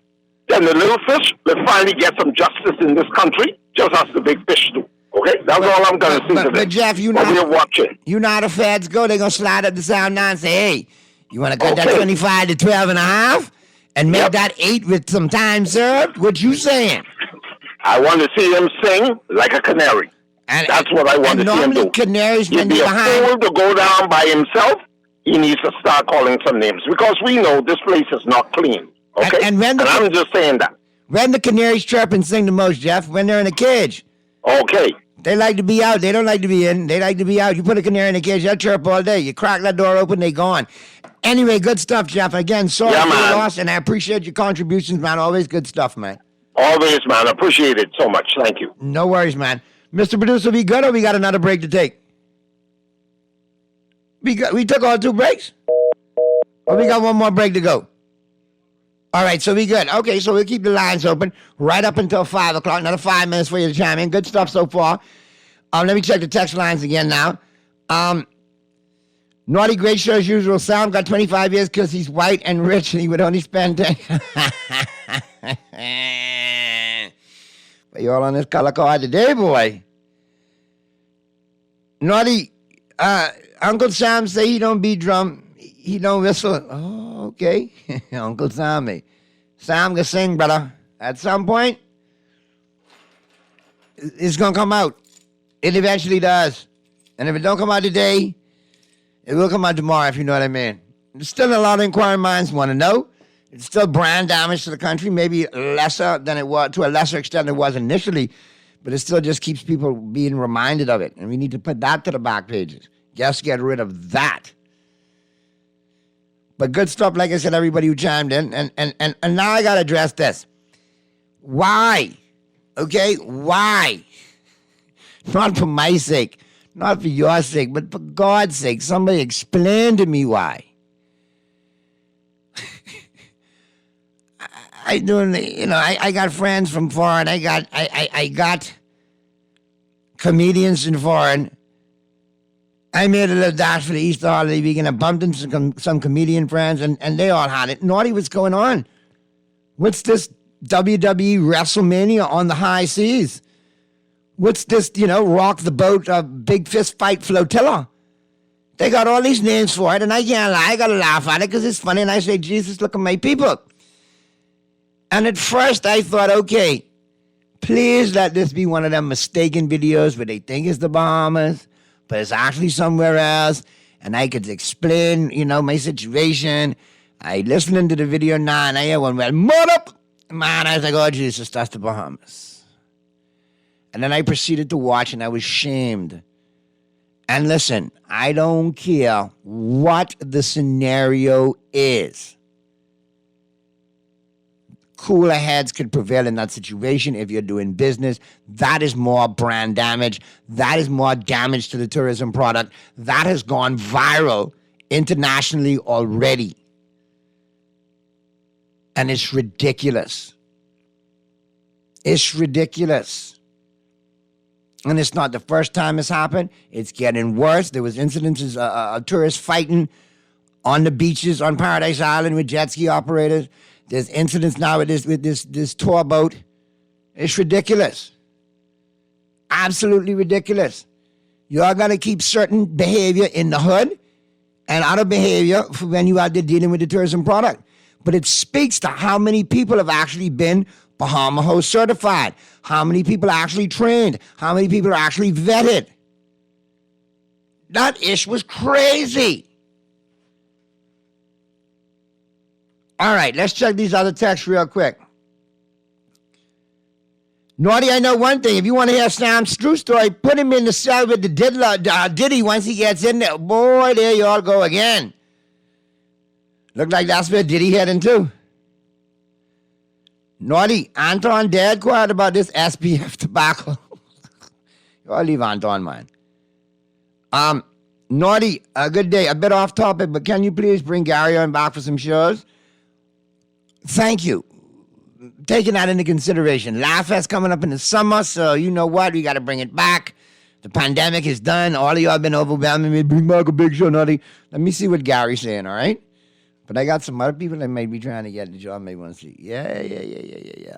then the little fish will finally get some justice in this country, just as the big fish do. Okay? That's all I'm going to say to them. But Jeff, you know how the feds go. They're going to slide up the sound now and say, hey, you want to cut that 25 to 12 and a half and make that 8 with some time served? What you saying? I want to see him sing like a canary. And that's what I want to see him do. Canaries He'd be a fool to go down by himself. He needs to start calling some names, because we know this place is not clean. Okay? And I'm just saying that. When the canaries chirp and sing the most, Jeff? When they're in a cage. Okay. They like to be out. They don't like to be in. They like to be out. You put a canary in a cage, they'll chirp all day. You crack that door open, they gone. Anyway, good stuff, Jeff. Again, sorry for the loss, and I appreciate your contributions, man. Always good stuff, man. Always, man. Appreciate it so much. Thank you. No worries, man. Mr. Producer, we good or we got another break to take? We took all 2 breaks? Or we got one more break to go? All right, so we good. Okay, so we'll keep the lines open right up until 5 o'clock. Another 5 minutes for you to chime in. Good stuff so far. Let me check the text lines again now. Naughty, great show as usual. Sam got 25 years because he's white and rich and he would only spend 10. But you all on this color card today, boy. Naughty, Uncle Sam say he don't beat drum. He don't whistle. Oh, okay. Uncle Sammy. Sam can sing, brother. At some point, it's going to come out. It eventually does. And if it don't come out today, it will come out tomorrow, if you know what I mean. There's still a lot of inquiring minds want to know. It's still brand damage to the country, maybe lesser than it was, to a lesser extent than it was initially, but it still just keeps people being reminded of it. And we need to put that to the back pages. Just get rid of that. But good stuff, like I said, everybody who chimed in. And now I got to address this. Why? Okay? Why? Not for my sake, not for your sake, but for God's sake, somebody explain to me why. I got friends from foreign. I got comedians in foreign. I made a little dash for the Easter holiday weekend. I bumped into some comedian friends, and they all had it. Naughty, what's going on? What's this WWE WrestleMania on the high seas? What's this, rock the boat, big fist fight flotilla? They got all these names for it, and I can't lie. I got to laugh at it because it's funny, and I say, Jesus, look at my people. And at first I thought, okay, please let this be one of them mistaken videos where they think it's the Bahamas, but it's actually somewhere else, and I could explain, my situation. I listened to the video now, and I hear one, well, man, I was like, oh, Jesus, that's the Bahamas. And then I proceeded to watch, and I was shamed. And listen, I don't care what the scenario is. Cooler heads could prevail in that situation if you're doing business. That is more brand damage. That is more damage to the tourism product. That has gone viral internationally already. And it's ridiculous. It's ridiculous. And it's not the first time it's happened. It's getting worse. There was incidences of tourists fighting on the beaches on Paradise Island with jet ski operators. There's incidents now with this tour boat. It's ridiculous. Absolutely ridiculous. You are going to keep certain behavior in the hood and other behavior for when you are out there dealing with the tourism product. But it speaks to how many people have actually been Bahama Host certified, how many people are actually trained, how many people are actually vetted. That ish was crazy. All right, let's check these other texts real quick. Naughty, I know one thing. If you want to hear Sam's true story, put him in the cell with the Diddy once he gets in there. Boy, there you all go again. Look like that's where Diddy heading to. Naughty, Anton dead quiet about this SPF tobacco. You all leave Anton, man. Naughty, a good day. A bit off topic, but can you please bring Gary on back for some shows? Thank you. Taking that into consideration. Laugh Fest coming up in the summer, so you know what? We got to bring it back. The pandemic is done. All of y'all been overwhelming me. Bring back a big show, Naughty. Let me see what Gary's saying, all right? But I got some other people that may be trying to get the job, may want to see. Yeah.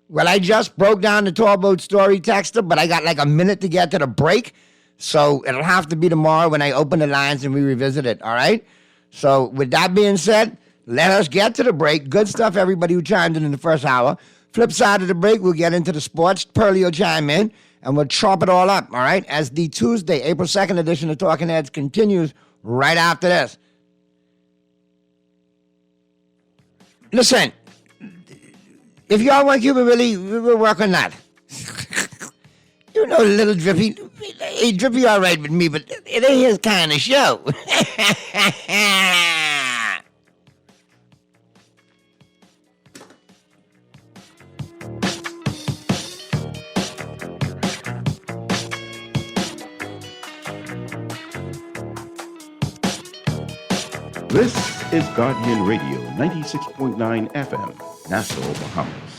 Well, I just broke down the tour boat story, Texter, but I got like a minute to get to the break. So it'll have to be tomorrow when I open the lines and we revisit it, all right? So with that being said, let us get to the break. Good stuff, everybody who chimed in the first hour. Flip side of the break, we'll get into the sports. Pearlie will chime in, and we'll chop it all up, all right? As the Tuesday, April 2nd edition of Talking Heads continues right after this. Listen, if y'all want Cuba Willie, we'll work on that. You know, little Drippy. Hey, Drippy all right with me, but it ain't his kind of show. This is Guardian Radio, 96.9 FM, Nassau, Bahamas.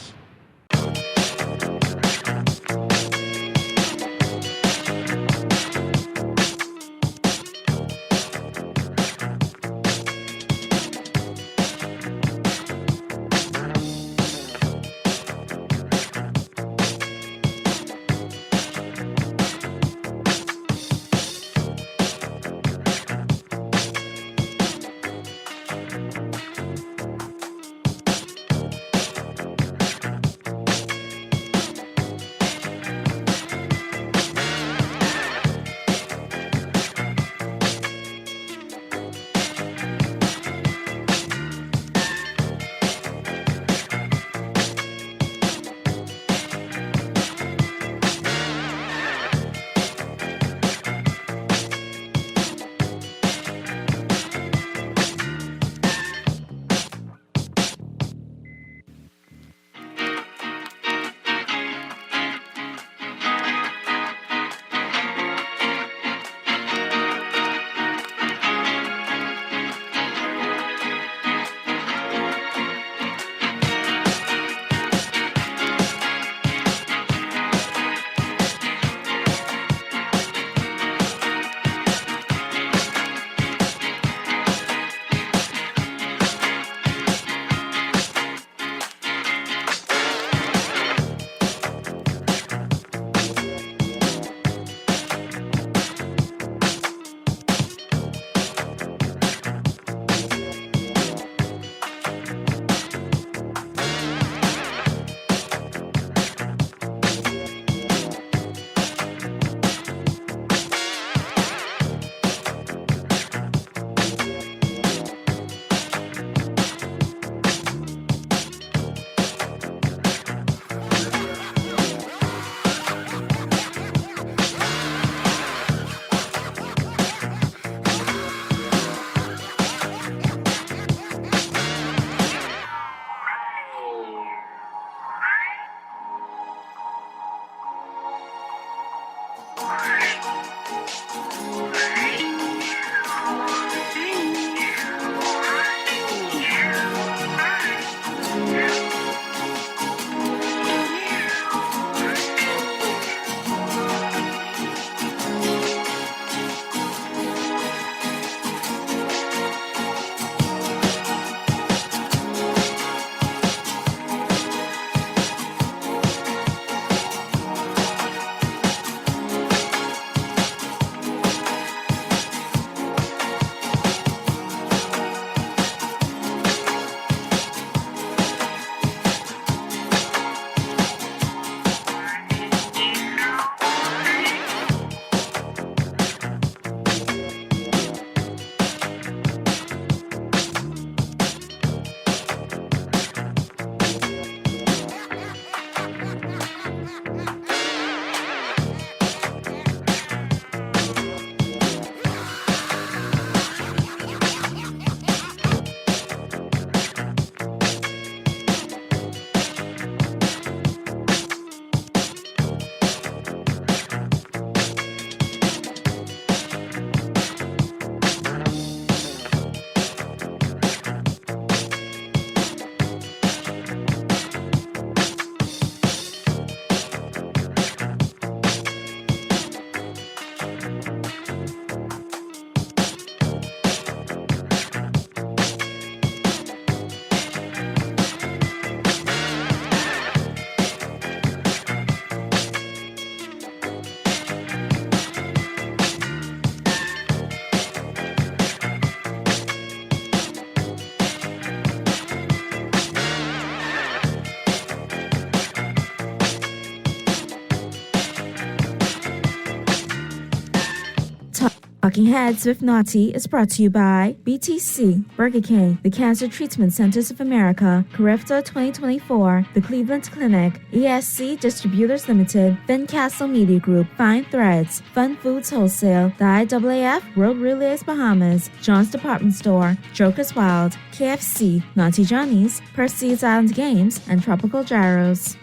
Talking Heads with Naughty is brought to you by BTC, Burger King, the Cancer Treatment Centers of America, Carifta 2024, the Cleveland Clinic, ESC Distributors Limited, Fincastle Media Group, Fine Threads, Fun Foods Wholesale, the IAAF, World Relays Bahamas, John's Department Store, Joker's Wild, KFC, Naughty Johnny's, Percy's Island Games, and Tropical Gyros.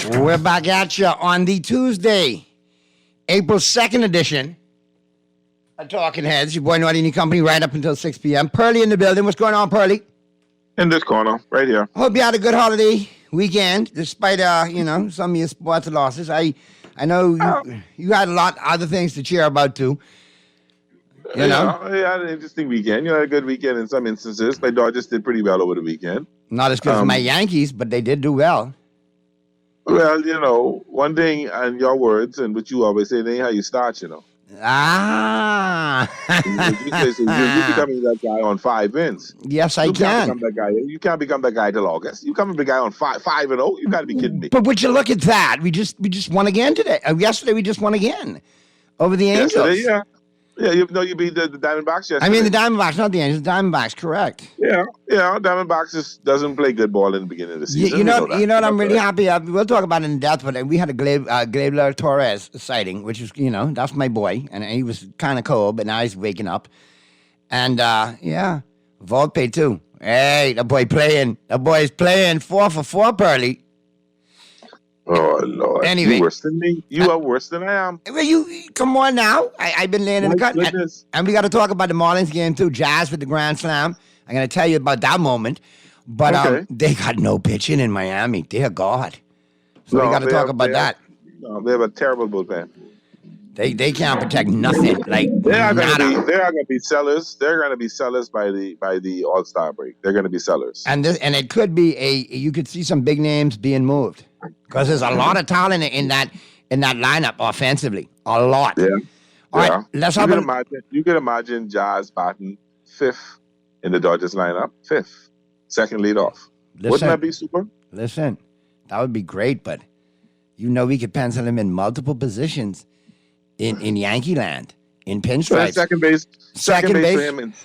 We're back at you on the Tuesday, April 2nd edition of Talking Heads. Your boy Naughty and Company right up until 6 p.m. Pearly in the building. What's going on, Pearly? In this corner, right here. Hope you had a good holiday weekend, despite some of your sports losses. I know you had a lot of other things to cheer about too. You know? I had an interesting weekend. You had a good weekend in some instances. My Dodgers did pretty well over the weekend. Not as good as my Yankees, but they did do well. Well, one thing, and your words, and what you always say, it ain't how you start, Ah. You're becoming that guy on 5 wins. Yes, I can. can. Become that guy. You can't become that guy till August. You become the guy on 5-0. You got to be kidding me. But would you look at that? We just won again today. Yesterday we just won again over the Angels. Yesterday, yeah, you beat the Diamondbacks yesterday. I mean the Diamondbacks, not the Angels. The Diamondbacks, correct. Yeah. Diamondbacks just doesn't play good ball in the beginning of the season. You know what? I'm really happy. We'll talk about it in depth, but we had a Gleyber Torres sighting, which is, that's my boy, and he was kind of cold, but now he's waking up. And Volpe too. Hey, the boy is playing 4 for 4, Pearly. Oh, Lord. Anyway. You worse than me. You are worse than I am. Well, you come on now. I've been laying in the cut. And we got to talk about the Marlins game, too. Jazz with the Grand Slam. I'm going to tell you about that moment. But they got no pitching in Miami. Dear God. So we got to talk about that. No, they have a terrible bullpen. They can't protect nothing. Like they are going to be sellers. They're going to be sellers by the All-Star break. They're going to be sellers. And it could be you could see some big names being moved because there's a lot of talent in that lineup offensively. A lot. Yeah. All right. Let's have You can imagine Jazz batting 5th in the Dodgers lineup. 5th, second leadoff. Wouldn't that be super? Listen, that would be great, but we could pencil him in multiple positions. In Yankee land, in pinstripes. Second base for him and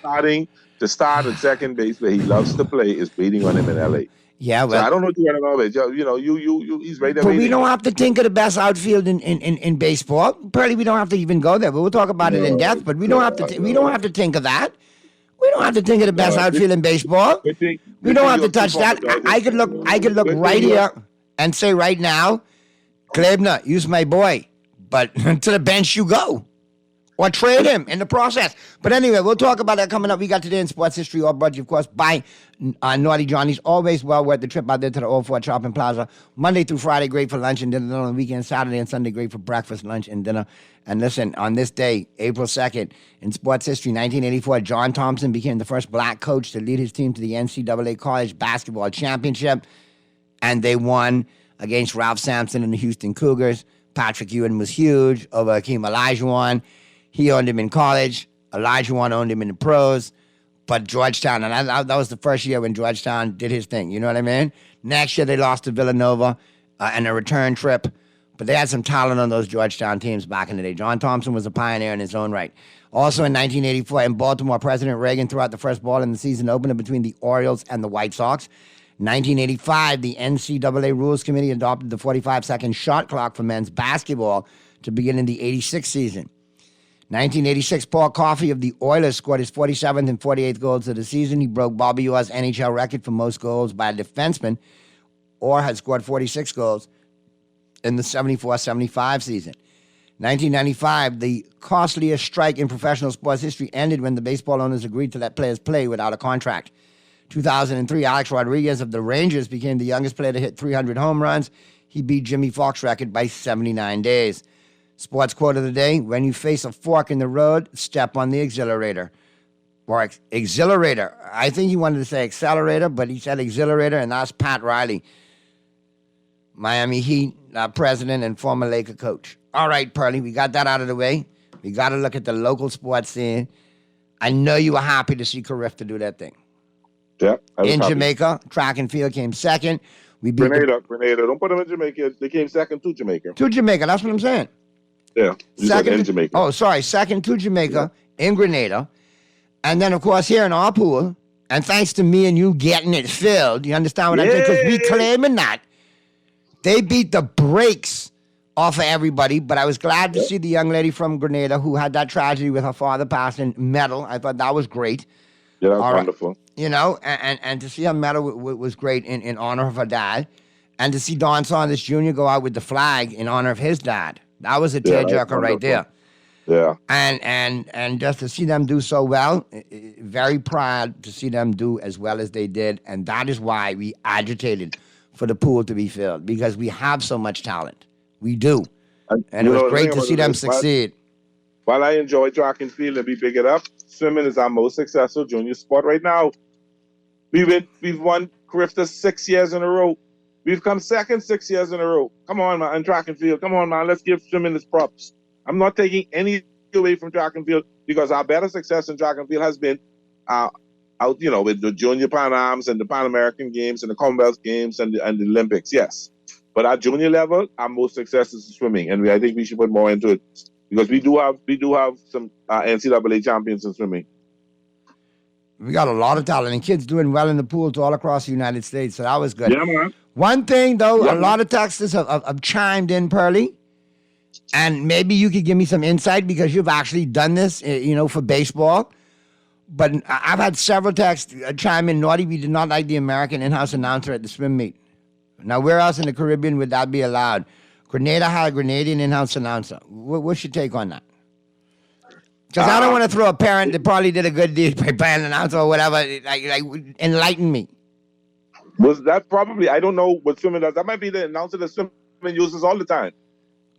to start at second base where he loves to play is waiting on him in LA. Yeah, well, so I don't know what you're going to he's right there. But we don't have to think of the best outfield in baseball. Probably we don't have to even go there. But we'll talk about it in depth. But we don't have to. We don't have to think of that. We don't have to think of the best outfield in baseball. We don't have to touch that. I could look right here and say right now, Gleyber, use my boy. But to the bench you go. Or trade him in the process. But anyway, we'll talk about that coming up. We got Today in Sports History, all brought to you, of course, by Naughty Johnny's. Always well worth the trip out there to the Old Fort Shopping Plaza. Monday through Friday, great for lunch and dinner. On the weekend, Saturday and Sunday, great for breakfast, lunch, and dinner. And listen, on this day, April 2nd, in sports history, 1984, John Thompson became the first black coach to lead his team to the NCAA College Basketball Championship. And they won against Ralph Sampson and the Houston Cougars. Patrick Ewing was huge over Hakeem Olajuwon. He owned him in college. Olajuwon owned him in the pros. But Georgetown, and that was the first year when Georgetown did his thing. You know what I mean? Next year they lost to Villanova in a return trip. But they had some talent on those Georgetown teams back in the day. John Thompson was a pioneer in his own right. Also in 1984 in Baltimore, President Reagan threw out the first ball in the season opener between the Orioles and the White Sox. 1985, the NCAA Rules Committee adopted the 45-second shot clock for men's basketball to begin in the 86 season. 1986, Paul Coffey of the Oilers scored his 47th and 48th goals of the season. He broke Bobby Orr's NHL record for most goals by a defenseman. Orr had scored 46 goals in the 74-75 season. 1995, the costliest strike in professional sports history ended when the baseball owners agreed to let players play without a contract. 2003, Alex Rodriguez of the Rangers became the youngest player to hit 300 home runs. He beat Jimmy Foxx's record by 79 days. Sports quote of the day, when you face a fork in the road, step on the exhilarator. Or exhilarator. I think he wanted to say accelerator, but he said exhilarator, and that's Pat Riley, Miami Heat president and former Laker coach. All right, Pearly, we got that out of the way. We got to look at the local sports scene. I know you were happy to see Carifta do that thing. Yeah, in happy. Jamaica, track and field came second. We beat Grenada. Don't put them in Jamaica. They came second to Jamaica. To Jamaica, that's what I'm saying. Yeah, second in Jamaica. Oh, sorry, second to Jamaica in Grenada. And then, of course, here in our pool, and thanks to me and you getting it filled, you understand what I'm saying? Because we claiming that. They beat the brakes off of everybody, but I was glad to see the young lady from Grenada who had that tragedy with her father passing medal. I thought that was great. Yeah, that was wonderful. You know, and to see her medal was great in honor of her dad. And to see Don Saunders Jr. go out with the flag in honor of his dad, that was a tearjerker right there. Yeah. And just to see them do so well, very proud to see them do as well as they did. And that is why we agitated for the pool to be filled, because we have so much talent. We do. And it was great to see them succeed. While I enjoy track and field and we pick it up, swimming is our most successful junior sport right now. We've won Carifta 6 years in a row. We've come second 6 years in a row. Come on, man, and track and field. Come on, man, let's give swimming its props. I'm not taking any away from track and field, because our better success in track and field has been out, with the Junior Pan Ams and the Pan American Games and the Commonwealth Games and the Olympics, yes. But at junior level, our most success is swimming, and I think we should put more into it, because we do have some NCAA champions in swimming. We got a lot of talent, and kids doing well in the pools all across the United States, so that was good. Yeah, man. One thing, though, a lot of texters have chimed in, Pearly, and maybe you could give me some insight, because you've actually done this, for baseball. But I've had several texts chime in, Naughty, we did not like the American in-house announcer at the swim meet. Now, where else in the Caribbean would that be allowed? Grenada had a Grenadian in-house announcer. What's your take on that? Because I don't want to throw a parent that probably did a good deed by playing an announcer or whatever. Like, enlighten me. Was that probably, I don't know what swimming does. That might be the announcer that swimming uses all the time.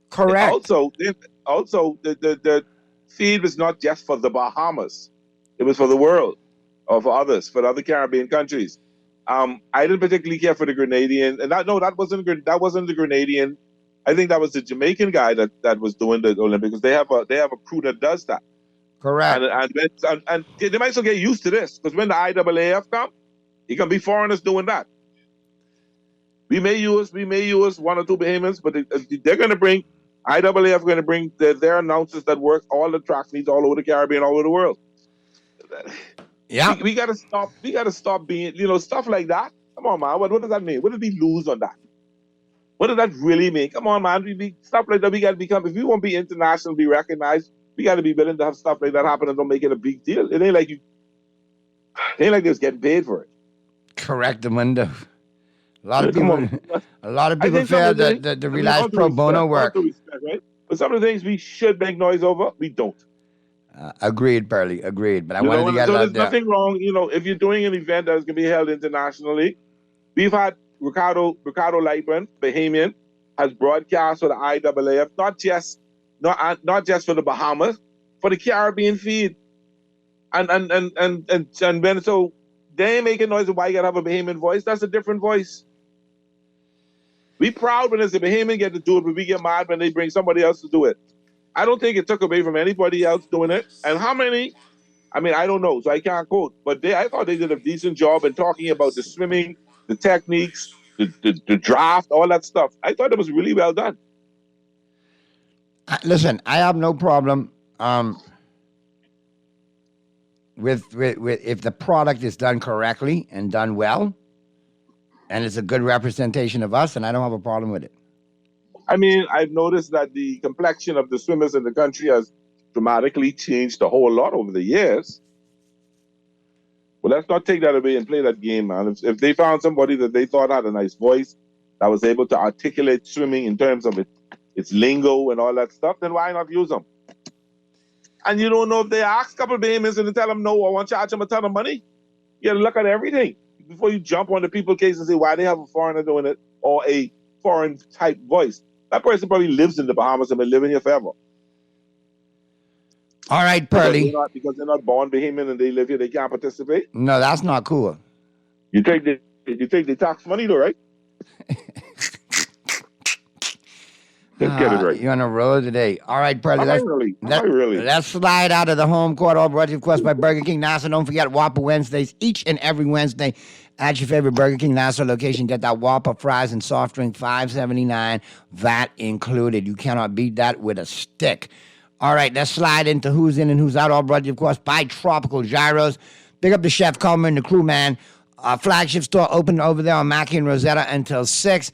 Correct. And also, the feed was not just for the Bahamas. It was for the world, or for others, for other Caribbean countries. I didn't particularly care for the Grenadian, and that wasn't the Grenadian. I think that was the Jamaican guy that was doing the Olympics. They have a crew that does that. Correct. And they might still get used to this, because when the IAAF come, it can be foreigners doing that. We may use one or two Bahamians, but they're going to bring IAAF going to bring their announcers that work all the track meets all over the Caribbean, all over the world. Yeah, we got to stop. We got to stop being, stuff like that. Come on, man. What does that mean? What did we lose on that? What does that really mean? Come on, man. Stuff like that. We got to become. If we want to be international, be recognized, we got to be willing to have stuff like that happen and don't make it a big deal. It ain't like they was getting paid for it. Correct, Amanda. A lot of people feel that the realize pro bono work. Right? But some of the things we should make noise over, we don't. Agreed, Burley. Agreed. But I wanted to get so out there's there. Nothing wrong, if you're doing an event that is going to be held internationally. We've had Ricardo Lightman, Bahamian, has broadcast for the IAAF, not just for the Bahamas, for the Caribbean feed. And then so they ain't making noise of why you gotta have a Bahamian voice. That's a different voice. We proud when it's a Bahamian get to do it, but we get mad when they bring somebody else to do it. I don't think it took away from anybody else doing it. And how many? I mean, I don't know, so I can't quote. But I thought they did a decent job in talking about the swimming, the techniques, the draft, all that stuff. I thought it was really well done. Listen, I have no problem with if the product is done correctly and done well, and it's a good representation of us, and I don't have a problem with it. I mean, I've noticed that the complexion of the swimmers in the country has dramatically changed a whole lot over the years. Well, let's not take that away and play that game, man. If they found somebody that they thought had a nice voice, that was able to articulate swimming in terms of its lingo and all that stuff, then why not use them? And you don't know if they ask a couple of Bahamians and they tell them no, I want to charge them a ton of money. You got to look at everything before you jump on the people's case and say why they have a foreigner doing it or a foreign type voice. That person probably lives in the Bahamas and been living here forever. All right, Pearly. Because they're not born Bahamian and they live here, they can't participate. No, that's not cool. You take the tax money though, right? Let's get it right. You're on a roll today. All right, Pearly. Really? Let's slide out of the home court. All brought to you, of course, by Burger King Nassau. Don't forget Whopper Wednesdays each and every Wednesday at your favorite Burger King Nassau location. Get that Whopper, fries, and soft drink, $5.79, VAT included. You cannot beat that with a stick. All right, let's slide into who's in and who's out. All brought to you, of course, by Tropical Gyros. Big up the chef, Coleman, and the crew, man. Flagship store open over there on Mackey and Rosetta until 6.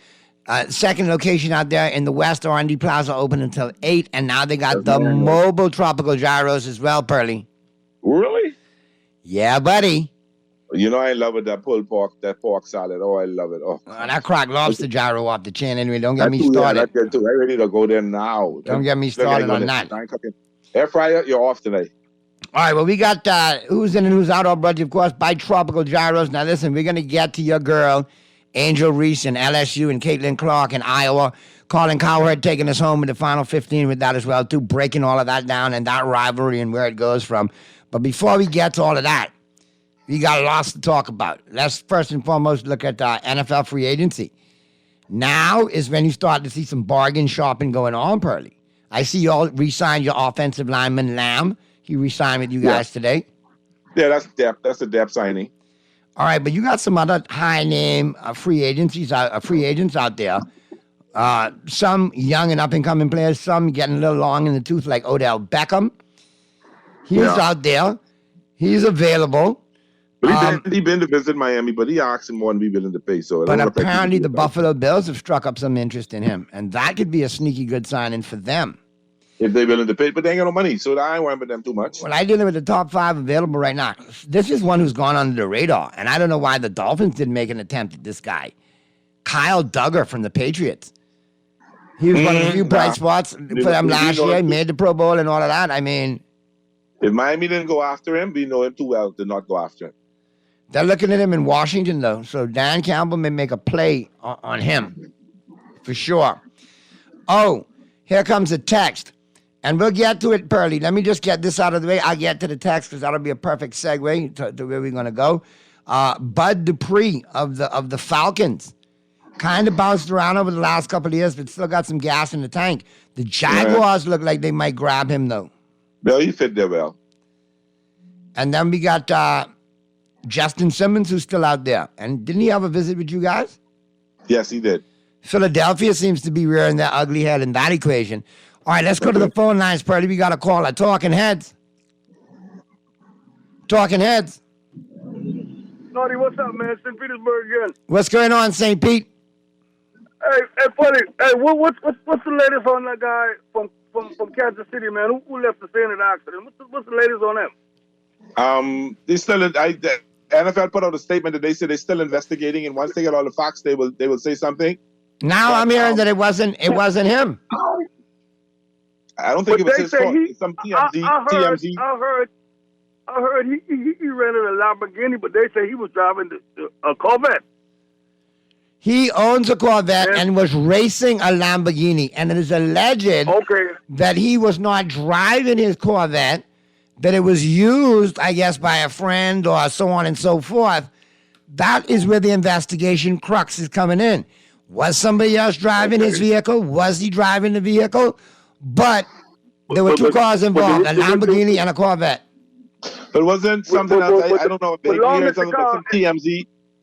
Second location out there in the West, R&D Plaza, open until 8. And now they got the mobile Tropical Gyros as well, Pearly. Really? Yeah, buddy. You know I love it, that pulled pork, that pork salad. Oh, I love it. Oh, that cracked lobster gyro off the chain anyway. Don't get That me too, yeah, started. that good too. I'm ready to go there now. Don't get me Look, I started go on there. that. I ain't cooking. Air fryer, you're off today. All right, well, we got who's in and who's out, all brought to you, of course, by Tropical Gyros. Now, listen, we're going to get to your girl, Angel Reese in LSU, and Caitlin Clark in Iowa. Colin Cowherd taking us home in the final 15 with that as well, too, breaking all of that down and that rivalry and where it goes from. But before we get to all of that, we got lots to talk about. Let's first and foremost look at NFL free agency. Now is when you start to see some bargain shopping going on, Pearly. I see you all re-signed your offensive lineman, Lamb. He re-signed with you guys today. Yeah, that's depth. That's a depth signing. All right, but you got some other high-name free agents out there. Some young and up-and-coming players, some getting a little long in the tooth, like Odell Beckham. He's out there. He's available. But he been to visit Miami, but he asked him more than we willing to pay. So, but apparently the Buffalo Bills have struck up some interest in him, and that could be a sneaky good signing for them. If they're willing to pay, but they ain't got no money, so I ain't worrying about them too much. Well, I deal with the top 5 available right now. This is one who's gone under the radar, and I don't know why the Dolphins didn't make an attempt at this guy. Kyle Duggar from the Patriots. He was one of the few bright spots for them last year. He made the Pro Bowl and all of that. I mean, if Miami didn't go after him, we know him too well to not go after him. They're looking at him in Washington, though, so Dan Campbell may make a play on him for sure. Oh, here comes a text. And we'll get to it, Pearly. Let me just get this out of the way. I'll get to the text because that'll be a perfect segue to where we're going to go. Bud Dupree of the Falcons kind of bounced around over the last couple of years, but still got some gas in the tank. The Jaguars look like they might grab him, though. Well, he fit there well. And then we got Justin Simmons, who's still out there. And didn't he have a visit with you guys? Yes, he did. Philadelphia seems to be rearing their ugly head in that equation. All right, let's go to the phone lines, Pearly. We got a caller. Talking Heads. Talking Heads. Naughty, what's up, man? St. Petersburg again. What's going on, St. Pete? Hey, buddy. Hey, what's the latest on that guy from Kansas City, man? Who left the scene of the accident? What's the latest on him? They still. The NFL put out a statement that they said they're still investigating, and once they get all the facts, they will say something. Now I'm hearing that it wasn't him. I don't think it was his fault. Some TMZ. I heard he rented a Lamborghini, but they say he was driving a Corvette. He owns a Corvette and was racing a Lamborghini, and it is alleged that he was not driving his Corvette, that it was used, I guess, by a friend or so on and so forth. That is where the investigation crux is coming in. Was somebody else driving his vehicle? Was he driving the vehicle? But there were 2 cars involved, a Lamborghini and a Corvette. But wasn't something else, I don't know, maybe heard something about some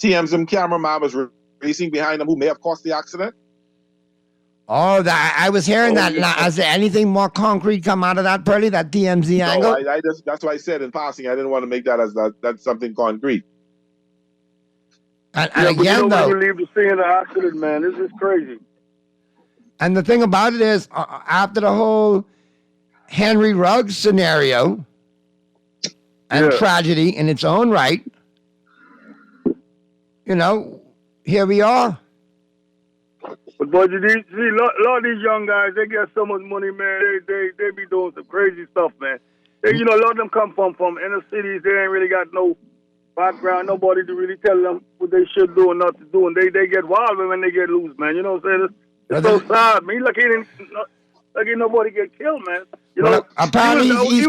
TMZ cameraman was racing behind him who may have caused the accident? Oh, I was hearing that. Now, is there anything more concrete come out of that, Pearly, that TMZ angle? No, that's why I said in passing, I didn't want to make that as that's something concrete. And again, though, when you leave the scene of the accident, man, this is crazy. And the thing about it is, after the whole Henry Ruggs scenario and tragedy in its own right, here we are. But boy, you see, a lot of these young guys, they get so much money, man. They be doing some crazy stuff, man. They, a lot of them come from inner cities. They ain't really got no background, nobody to really tell them what they should do and not to do, and they get wild when they get loose, man. You know what I'm saying? It's so sad, man. Like ain't nobody get killed, man. Apparently he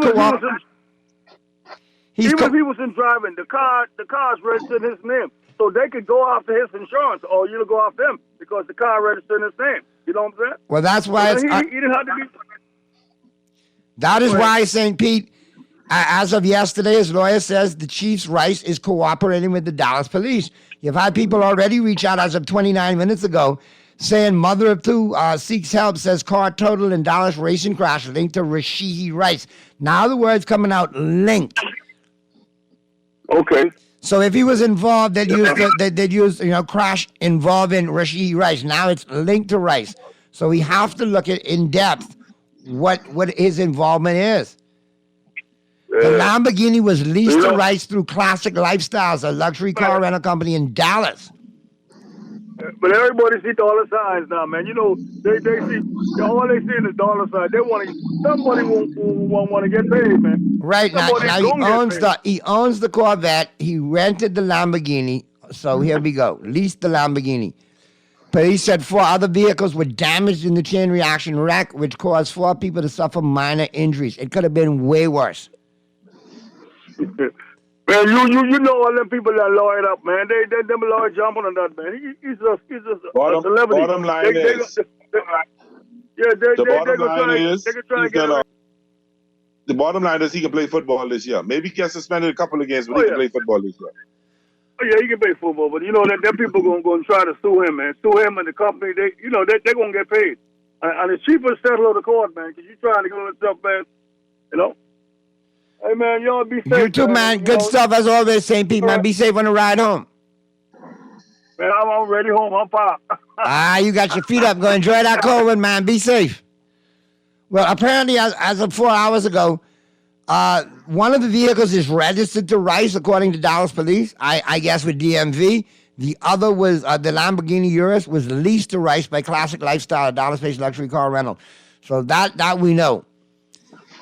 wasn't driving. The car's registered his name, so they could go after his insurance, or you go after him because the car registered his name. You know what I'm saying? Well, that's why he didn't have to be. That is why St. Pete, as of yesterday, his lawyer says the Chief's Rice is cooperating with the Dallas police. You've had people already reach out as of 29 minutes ago saying mother of 2 seeks help, says car total in Dallas racing crash linked to Rashee Rice. Now the word's coming out, linked. Okay. So if he was involved, they'd use crash involving Rashee Rice. Now it's linked to Rice. So we have to look at in depth what his involvement is. The Lamborghini was leased to rights through Classic Lifestyles, a luxury car rental company in Dallas. But everybody see dollar signs now, man. You know, they see all they see is dollar signs. They want to. Somebody won't want to get paid, man. Right now he owns the Corvette. He rented the Lamborghini. So here we go. Leased the Lamborghini. Police said 4 other vehicles were damaged in the chain reaction wreck, which caused 4 people to suffer minor injuries. It could have been way worse. Man, you know all them people that lawyered up, man. Them lawyer jumping on that, man. He's just a celebrity. Bottom line is, the bottom line is he can play football this year. Maybe he gets suspended a couple of games, but he can play football this year. Oh yeah, he can play football, but you know that them people gonna go and try to sue him, man. Sue him and the company. They're gonna get paid, and it's cheaper to settle the court, man, because you trying to get on stuff, man. You know. Hey man, y'all be safe. You too, man. Good stuff as always, St. Pete, man. Be safe on the ride home. Man, I'm already home. I'm fine. You got your feet up. Go enjoy that cold one, man. Be safe. Well, apparently, as of 4 hours ago, one of the vehicles is registered to Rice, according to Dallas police, I guess with DMV. The other was, the Lamborghini Urus was leased to Rice by Classic Lifestyle, a Dallas-based luxury car rental. So that we know.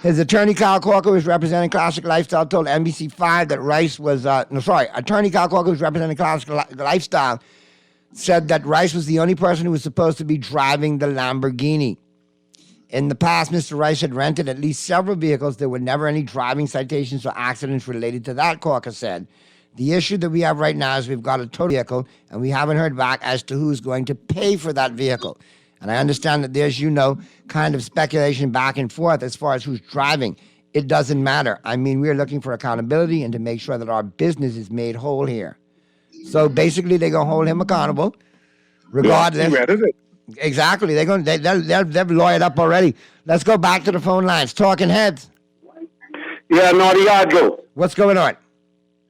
His attorney, Kyle Corker, who's representing Classic Lifestyle, told NBC5 that Rice was, attorney Kyle Corker, who's representing Classic Lifestyle, said that Rice was the only person who was supposed to be driving the Lamborghini. In the past, Mr. Rice had rented at least several vehicles. There were never any driving citations or accidents related to that, Corker said. The issue that we have right now is we've got a total vehicle, and we haven't heard back as to who's going to pay for that vehicle. And I understand that there's, kind of speculation back and forth as far as who's driving. It doesn't matter. I mean, we're looking for accountability and to make sure that our business is made whole here. So basically, they're going to hold him accountable, regardless. Exactly. They've lawyered up already. Let's go back to the phone lines. Talking heads. Yeah, Naughty Joe. What's going on?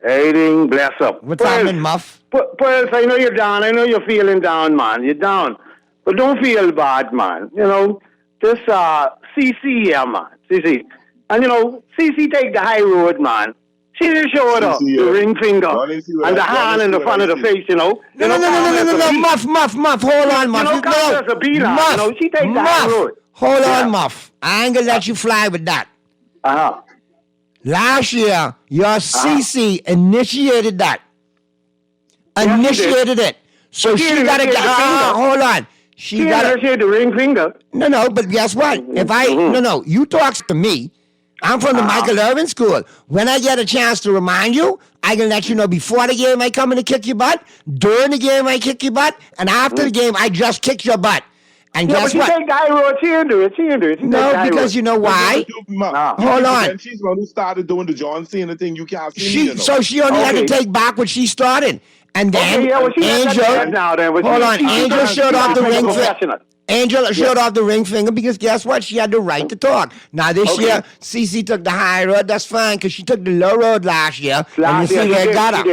Everything bless up. What's happening, Muff? Pulse, I know you're down. I know you're feeling down, man. You're down. But don't feel bad, man. You know, this CC here, man. CC. And, CC take the high road, man. She just showed up, the ring finger, and the hand in the front of the face, No, Muff. Hold on, Muff. She take the high road. Hold on, Muff. I ain't gonna let you fly with that. Last year, your CC initiated that. Initiated it. So she got to get, hold on. She got to the ring finger. No, but guess what? If you talk to me. I'm from the Michael Irvin School. When I get a chance to remind you, I can let you know before the game I come in to kick your butt, during the game I kick your butt, and after the game I just kick your butt. And guess what? She take guy road. She didn't do it. No, because you know why? Hold on. She's the one who started doing the John Cena thing. You can't see me. So she only had to take back what she started. And then Angel showed off the ring finger. Angel showed off the ring finger because guess what? She had the right to talk. Now this year, CC took the high road. That's fine because she took the low road last year. And you see where it got her.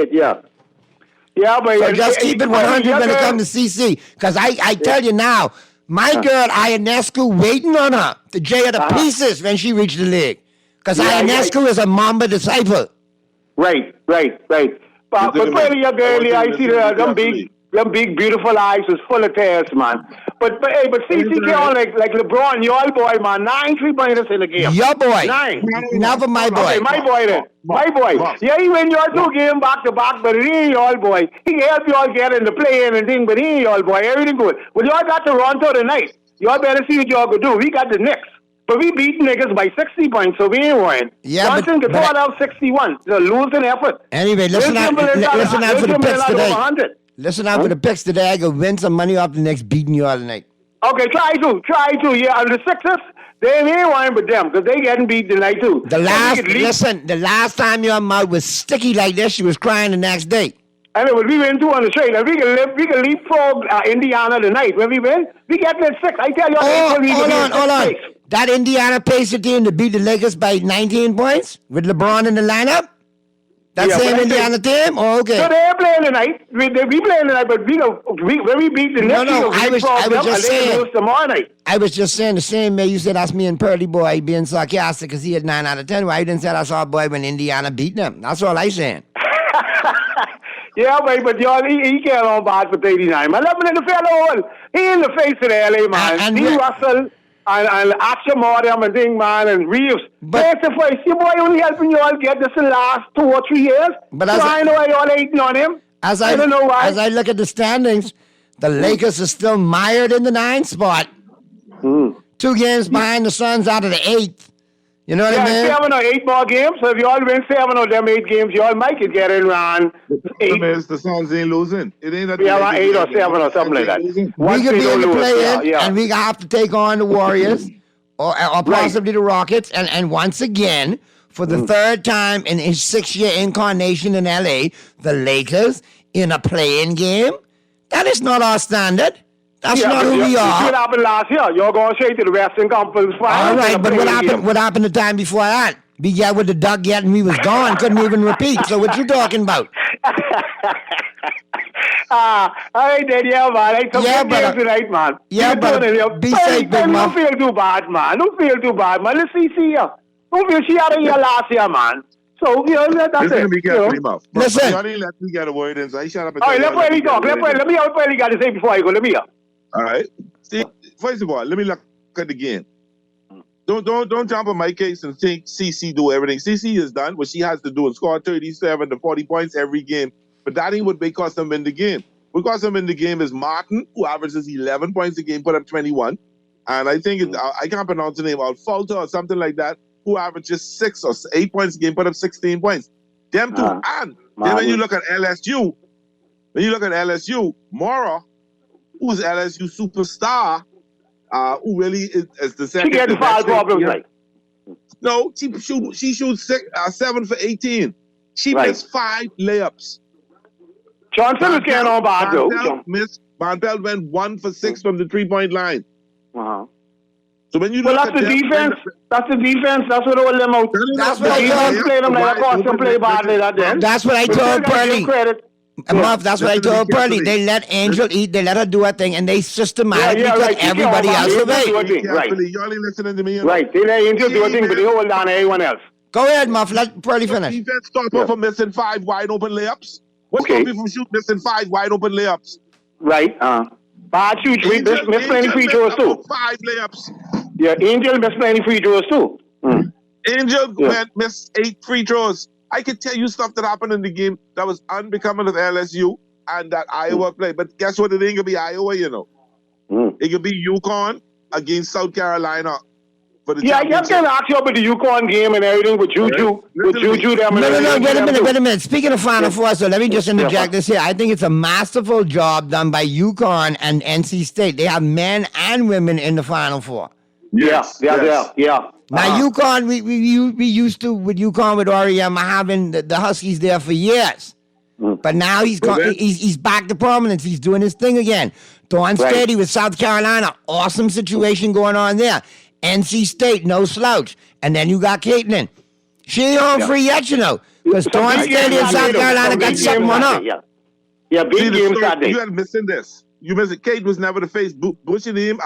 Yeah, but so just keep it 100 when it comes to CC. Because I tell you now, my girl Ionescu waiting on her to jay her to pieces when she reached the league. Because Ionescu is a Mamba disciple. Right. But pretty your girl, I see them big, beautiful eyes is full of tears, man. But CC on like LeBron, your boy, man. 9 3-pointers in the game. Your boy. 9. Never my boy. Okay, my boy then. My boy. Yeah, he win your 2 games back to back, but he ain't your boy. He can help you all get in the play and thing, but he ain't your boy. Everything good. But y'all got Toronto tonight. Y'all better see what y'all gonna do. We got the Knicks. But we beat niggas by 60 points, so we ain't worrying. Yeah, Johnson can pull out 61. It's a losing effort. Anyway, listen out for the picks today. Listen out for the picks today. I go win some money off the Knicks beating you all tonight. Okay, try to. Yeah, and the Sixers, they ain't worrying with them because they getting beat tonight too. The last time your mouth was sticky like this, she was crying the next day. And we win 2 on the straight, and we can leapfrog Indiana tonight. When we win, we get that 6. I tell you, hold on. That Indiana Pacer team to beat the Lakers by 19 points with LeBron in the lineup? That Yeah, same but I Indiana team? Oh, okay. So they're playing tonight. We playing tonight, but when we beat the No, Knicks, I was just saying. tomorrow night. I was just saying the same way you said that's me and Pearly Boy being sarcastic because he had 9 out of 10. Why you didn't say that's our boy when Indiana beat them? That's all I saying. Yeah, but y'all, he can't on bad for 39. Man, let me in the fellow hole. He in the face of the LA, man. And D. Russell and Asher Mortem and thing, man, and Reeves. Face to face. Your boy only helping you all get this in the last 2 or 3 years. But so I know why y'all hating on him. I don't know why. As I look at the standings, the Lakers are still mired in the 9th spot. 2 games behind the Suns out of the 8th. You know what I mean? 7 or 8 more games. So if you all win 7 of them 8 games, you all might get in around 8. The Suns ain't losing. It ain't around 8 or 7 or something like that. We could be in the play-in, and we have to take on the Warriors or possibly the Rockets. And once again, for the 3rd time in his 6-year incarnation in L.A., the Lakers in a play-in game? That is not our standard. That's not who we are. What happened last year? You're going straight to the Western Conference Finals. All right, but what happened the time before that? We got with the duck yet and we was gone, couldn't even repeat. So what you talking about? All right then, yeah, man. I took good games tonight, man. Yeah, but be safe, big man. Don't feel too bad, man. Don't feel too bad, man. Let's see here. Don't feel she had a year last year, man. So, you know, that's Listen it. to me, Listen. Y'all didn't let me get a word in, so I shut up and All right, tell let me y'all talk. Let me hear what Pelly got to say before I go. Let me hear. All right. See, first of all, let me look at the game. Don't jump on my case and think CC do everything. CC has done what she has to do and score 37 to 40 points every game. But that ain't what may cost them in the game. What cost them in the game is Martin, who averages 11 points a game, put up 21. And I think, I can't pronounce the name, Falter or something like that, who averages 6 or 8 points a game, put up 16 points. Them two. And then when you look at LSU, Mora, who's LSU superstar, who really is the second. She get the foul problems, right? No, she shoots 7 for 18. She missed 5 layups. Johnson is getting on bad, though. Van Pelt went 1 for 6 from the 3-point line. Uh-huh. So when you well, look that's the defense. That's the defense. That's what all them out. That's what the defense play them like. Of course, them play badly that then. That's what I told Pearly. Muff, that's what I told Pearly. They let Angel eat, they let her do her thing, and they systematically took everybody else away. Right. Y'all ain't listening to me. Right. They let Angel do a thing, but they hold down everyone else. Go ahead, Muff. Let Pearly finish. Defense stop her from missing 5 wide open layups. What's stopping you from shooting missing 5 wide open layups? Right. Bad shoot. Miss plenty free throws too. 5 layups. Yeah, Angel missed plenty free throws too. Angel missed 8 free throws. I can tell you stuff that happened in the game that was unbecoming of LSU and that Iowa played. But guess what? It ain't gonna be Iowa, you know. It could be UConn against South Carolina for the championship. I can ask you about the UConn game and everything with Juju. With Juju, them. No, wait a minute. Speaking of Final Four, so let me just interject this here. I think it's a masterful job done by UConn and NC State. They have men and women in the Final Four. Yes. Now UConn, we used to with UConn with Oriema having the Huskies there for years, but now he's back to prominence. He's doing his thing again. Dawn Steady with South Carolina, awesome situation going on there. NC State, no slouch, and then you got Caitlin. She ain't home free yet, you know, because Dawn Steady and South Carolina got something on up. Yeah, big game Saturday. You are missing this. You missing. Kate was never the face. What's your name?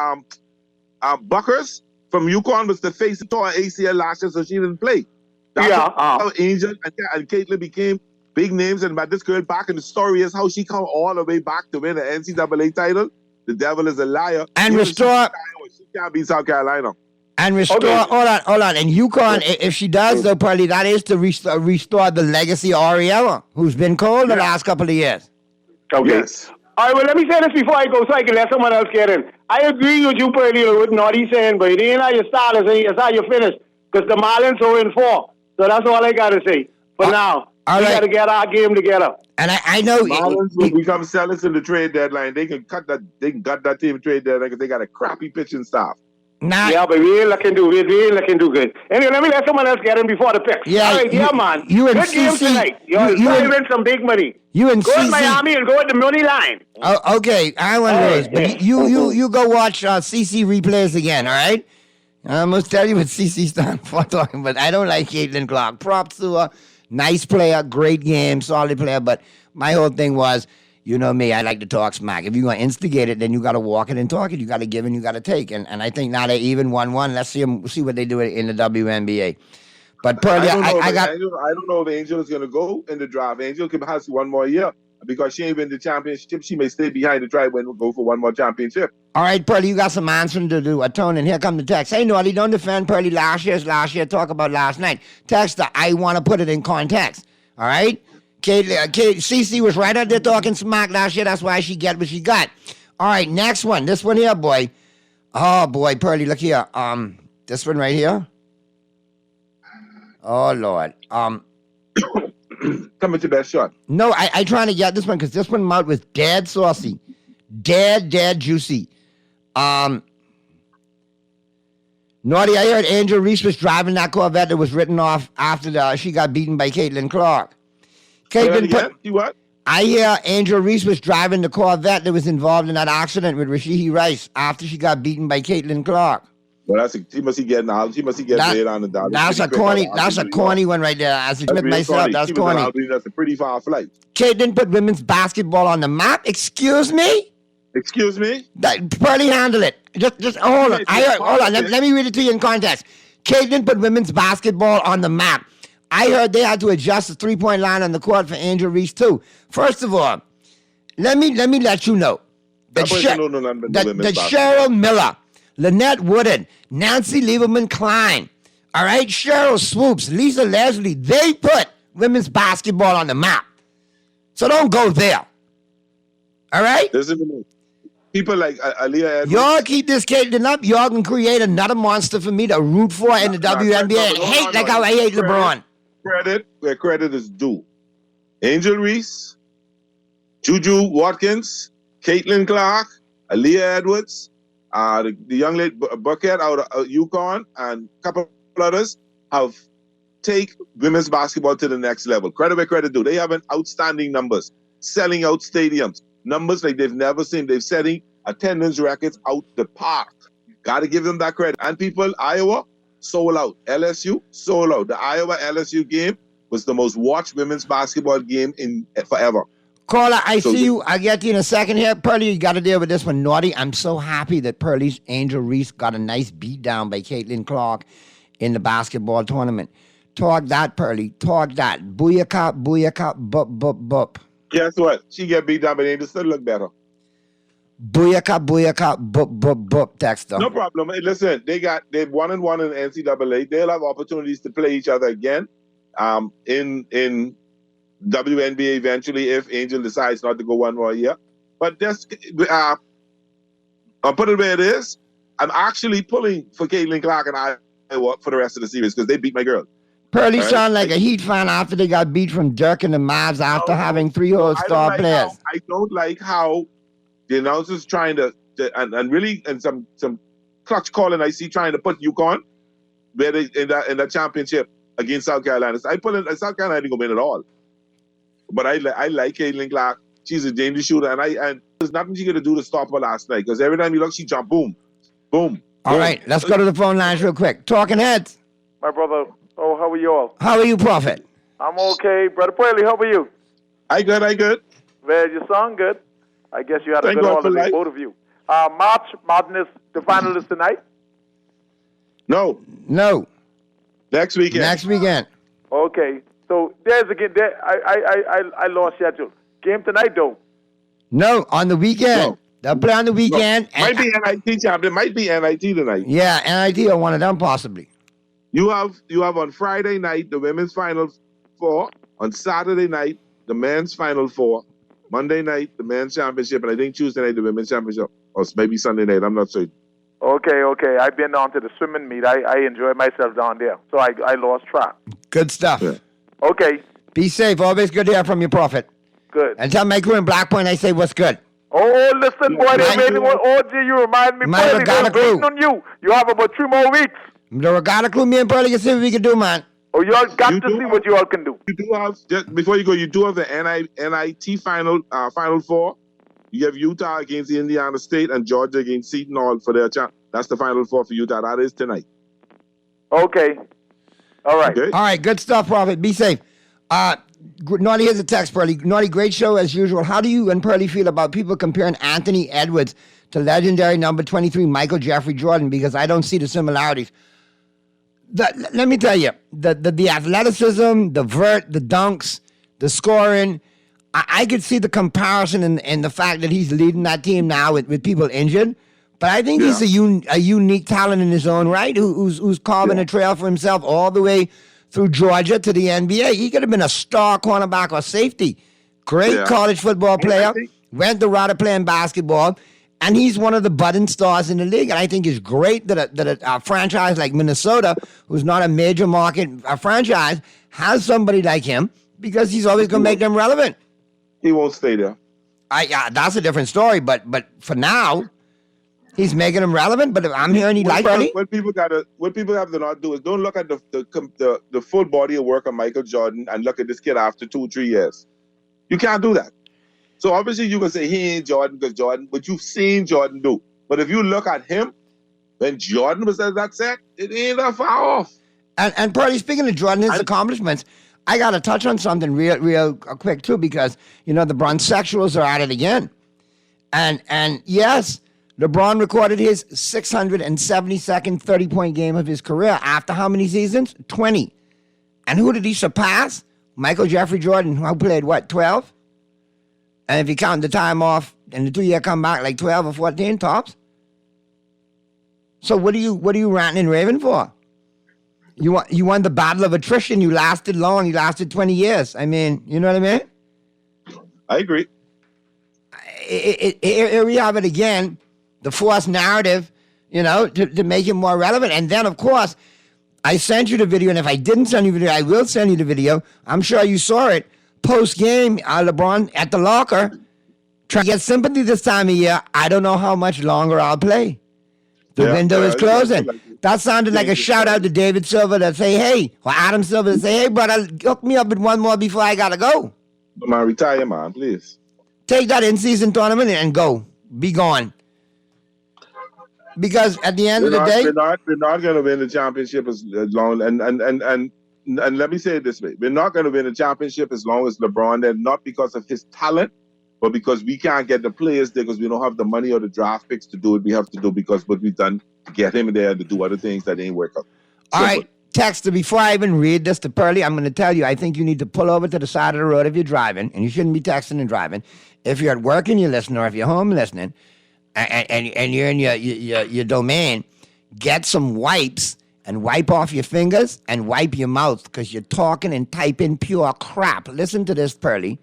Buckers from UConn was the face of tore ACL last year, so she didn't play. That's how Angel and Caitlin became big names, and about this girl back. And the story is how she come all the way back to win the NCAA title. The devil is a liar. And restore. She can't beat South Carolina. And restore. Hold on. And UConn, if she does, though, probably that is to restore the legacy of Ariella, who's been cold the last couple of years. Okay. Yes. All right, well, let me say this before I go so I can let someone else get in. I agree with you, Pearly, with Naughty saying, but it ain't how you start, it's how you finish. Because the Marlins are in 4. So that's all I got to say. For now, we got to get our game together. And I know Marlins will become sellers in the trade deadline. They can cut that team trade deadline because they got a crappy pitching staff. Yeah, but we ain't looking too good. Anyway, let me let someone else get in before the picks. Yeah, all right, man. You and good game tonight. You're win some big money. You and go CC. to Miami and go at the money line. Oh, okay, I want those. But you go watch CC replays again, all right? I must tell you what CC stands for talking, but I don't like Caitlin Clark. Props to her. Nice player, great game, solid player. But my whole thing was, you know me, I like to talk smack. If you're going to instigate it, then you got to walk it and talk it. You got to give and you got to take. And I think now they even 1-1. Let's see what they do in the WNBA. But Pearly, I don't know if Angel is going to go in the draft. Angel has 1 more year because she ain't win the championship. She may stay behind to try and go for 1 more championship. All right, Pearly, you got some answering to do. Tone, and here come the text. Hey, Naughty, don't defend Pearly. Last year. Talk about last night. Texter, I want to put it in context. All right? Cece was right out there talking smack last year. That's why she got what she got. All right, next one. This one here, boy. Oh, boy, Pearly, look here. This one right here. Oh, Lord. Come with your best shot. No, I trying to get this one because this one out was dead saucy. Dead juicy. Naughty, I heard Angel Reese was driving that Corvette that was written off after she got beaten by Caitlin Clark. What? I hear Angel Reese was driving the Corvette that was involved in that accident with Rashihi Rice after she got beaten by Caitlin Clark. Well, she must be getting paid on the dollar. That's a corny one right there. As I admit myself, that's corny. That's a pretty far flight. Caitlin put women's basketball on the map. Excuse me? Pearly, handle it. Just hold on. Hold on. Let me read it to you in context. Caitlin put women's basketball on the map. I heard they had to adjust the 3-point line on the court for Angel Reese too. First of all, let me let you know that Cheryl Miller, Lynette Woodard, Nancy Lieberman Klein, all right, Cheryl Swoops, Lisa Leslie, they put women's basketball on the map. So don't go there. All right? Listen to me. People like Aaliyah Edwards. Y'all keep this Caitlin up. Y'all can create another monster for me to root for in the WNBA and hate like how I hate LeBron. Credit where credit is due. Angel Reese, Juju Watkins, Caitlin Clark, Aaliyah Edwards, the young lady Bucket out of UConn, and a couple of others have taken women's basketball to the next level. Credit where credit due. They have an outstanding numbers, selling out stadiums, numbers like they've never seen. They're setting attendance records out the park. Got to give them that credit. And people, Iowa, sold out. LSU, sold out. The Iowa-LSU game was the most watched women's basketball game in forever. Caller, I see you. I'll get you in a second here. Pearly, you got to deal with this one. Naughty, I'm so happy that Pearly's Angel Reese got a nice beat down by Caitlin Clark in the basketball tournament. Talk that, Pearly. Talk that. Booyaka, bup. Guess what? She get beat down, but Angel still look better. Booyaka, bup, Dexter. No problem. Hey, listen, they've 1-1 in the NCAA. They'll have opportunities to play each other again in WNBA eventually if Angel decides not to go 1 more year. But just I'll put it where it is. I'm actually pulling for Caitlin Clark and Iowa for the rest of the series because they beat my girl. Pearly sound like a Heat fan after they got beat from Dirk and the Mavs after having 3 all-star players. I don't like how the announcers trying to and really and some clutch calling I see trying to put UConn where they in that championship against South Carolina. So I put in South Carolina didn't go win at all. But I like Caitlin Clark. She's a dangerous shooter, and there's nothing she could do to stop her last night because every time you look, she jump, boom. All right, let's go to the phone lines real quick. Talking Heads. My brother. Oh, how are you all? How are you, Prophet? I'm okay, brother Pearly. How are you? I good. Well, you sound good. I guess you had a good holiday, both of you. March Madness, the finalists tonight? No. Next weekend. Okay. So there's again. I lost schedule. Game tonight though. No, on the weekend. No. They'll play on the weekend. No. Might be NIT champion. Might be NIT tonight. Yeah, NIT or one of them possibly. You have on Friday night the women's Final Four. On Saturday night the men's Final Four. Monday night the men's championship, and I think Tuesday night the women's championship, or maybe Sunday night. I'm not sure. Okay. I've been down to the swimming meet. I enjoyed myself down there, so I lost track. Good stuff. Yeah. Okay. Be safe. Always good to hear from you, Prophet. Good. And tell my crew in Black Point I say what's good. Oh, listen, boy, they made me you remind me. My Regatta crew. Waiting on you. You have about 3 more weeks. The Regatta crew, me and Pearly can see what we can do, man. Oh, you all got to see what you all can do. You do have, just before you go, you do have the NIT Final Four. You have Utah against Indiana State and Georgia against Seton Hall for their champ. That's the Final Four for Utah. That is tonight. Okay. All right. Okay. All right. Good stuff, Prophet. Be safe. Naughty, here's a text, Pearly. Naughty, great show as usual. How do you and Pearly feel about people comparing Anthony Edwards to legendary number 23 Michael Jeffrey Jordan? Because I don't see the similarities. Let me tell you, the athleticism, the vert, the dunks, the scoring, I could see the comparison in the fact that he's leading that team now with people injured. But I think he's a unique talent in his own right who's carving a trail for himself all the way through Georgia to the NBA. He could have been a star cornerback or safety. Great college football player. Went the route of playing basketball. And he's one of the budding stars in the league. And I think it's great that a franchise like Minnesota, who's not a major market franchise, has somebody like him because he's always going to make them relevant. He won't stay there. That's a different story. But for now, he's making them relevant. But I'm hearing he likes it. What people have to not do is don't look at the full body of work of Michael Jordan and look at this kid after 2-3 years. You can't do that. So obviously you can say he ain't Jordan because Jordan, but you've seen Jordan do. But if you look at him, when Jordan was at that set, it ain't that far off. And Pearly, speaking of Jordan, his accomplishments, I got to touch on something real quick too, because, the Bronsexuals are at it again. And yes, LeBron recorded his 672nd 30-point game of his career after how many seasons? 20. And who did he surpass? Michael Jeffrey Jordan, who played, 12? And if you count the time off and the 2-year comeback, like 12 or 14 tops. So what are you ranting and raving for? You won the battle of attrition. You lasted long. You lasted 20 years. I mean, you know what I mean? I agree. Here we have it again, the forced narrative, to make him more relevant. And then, of course, I sent you the video, and if I didn't send you the video, I will send you the video. I'm sure you saw it. Post-game, LeBron at the locker, trying to get sympathy this time of year. I don't know how much longer I'll play. The window is closing. That sounded like a shout-out to David Silver to say, hey, or Adam Silver to say, hey, brother, hook me up with one more before I got to go. Man, retire, man, please. Take that in-season tournament and go. Be gone. Because at the end of the day... We're not going to win the championship as long... And let me say it this way. We're not going to win a championship as long as LeBron there, not because of his talent, but because we can't get the players there because we don't have the money or the draft picks to do it. We have to do because what we've done to get him there to do other things that ain't work out. All right, Texter, before I even read this to Pearly, I'm going to tell you, I think you need to pull over to the side of the road if you're driving, and you shouldn't be texting and driving. If you're at work and you're listening, or if you're home listening, and you're in your domain, get some wipes and wipe off your fingers and wipe your mouth because you're talking and typing pure crap. Listen to this, Pearly.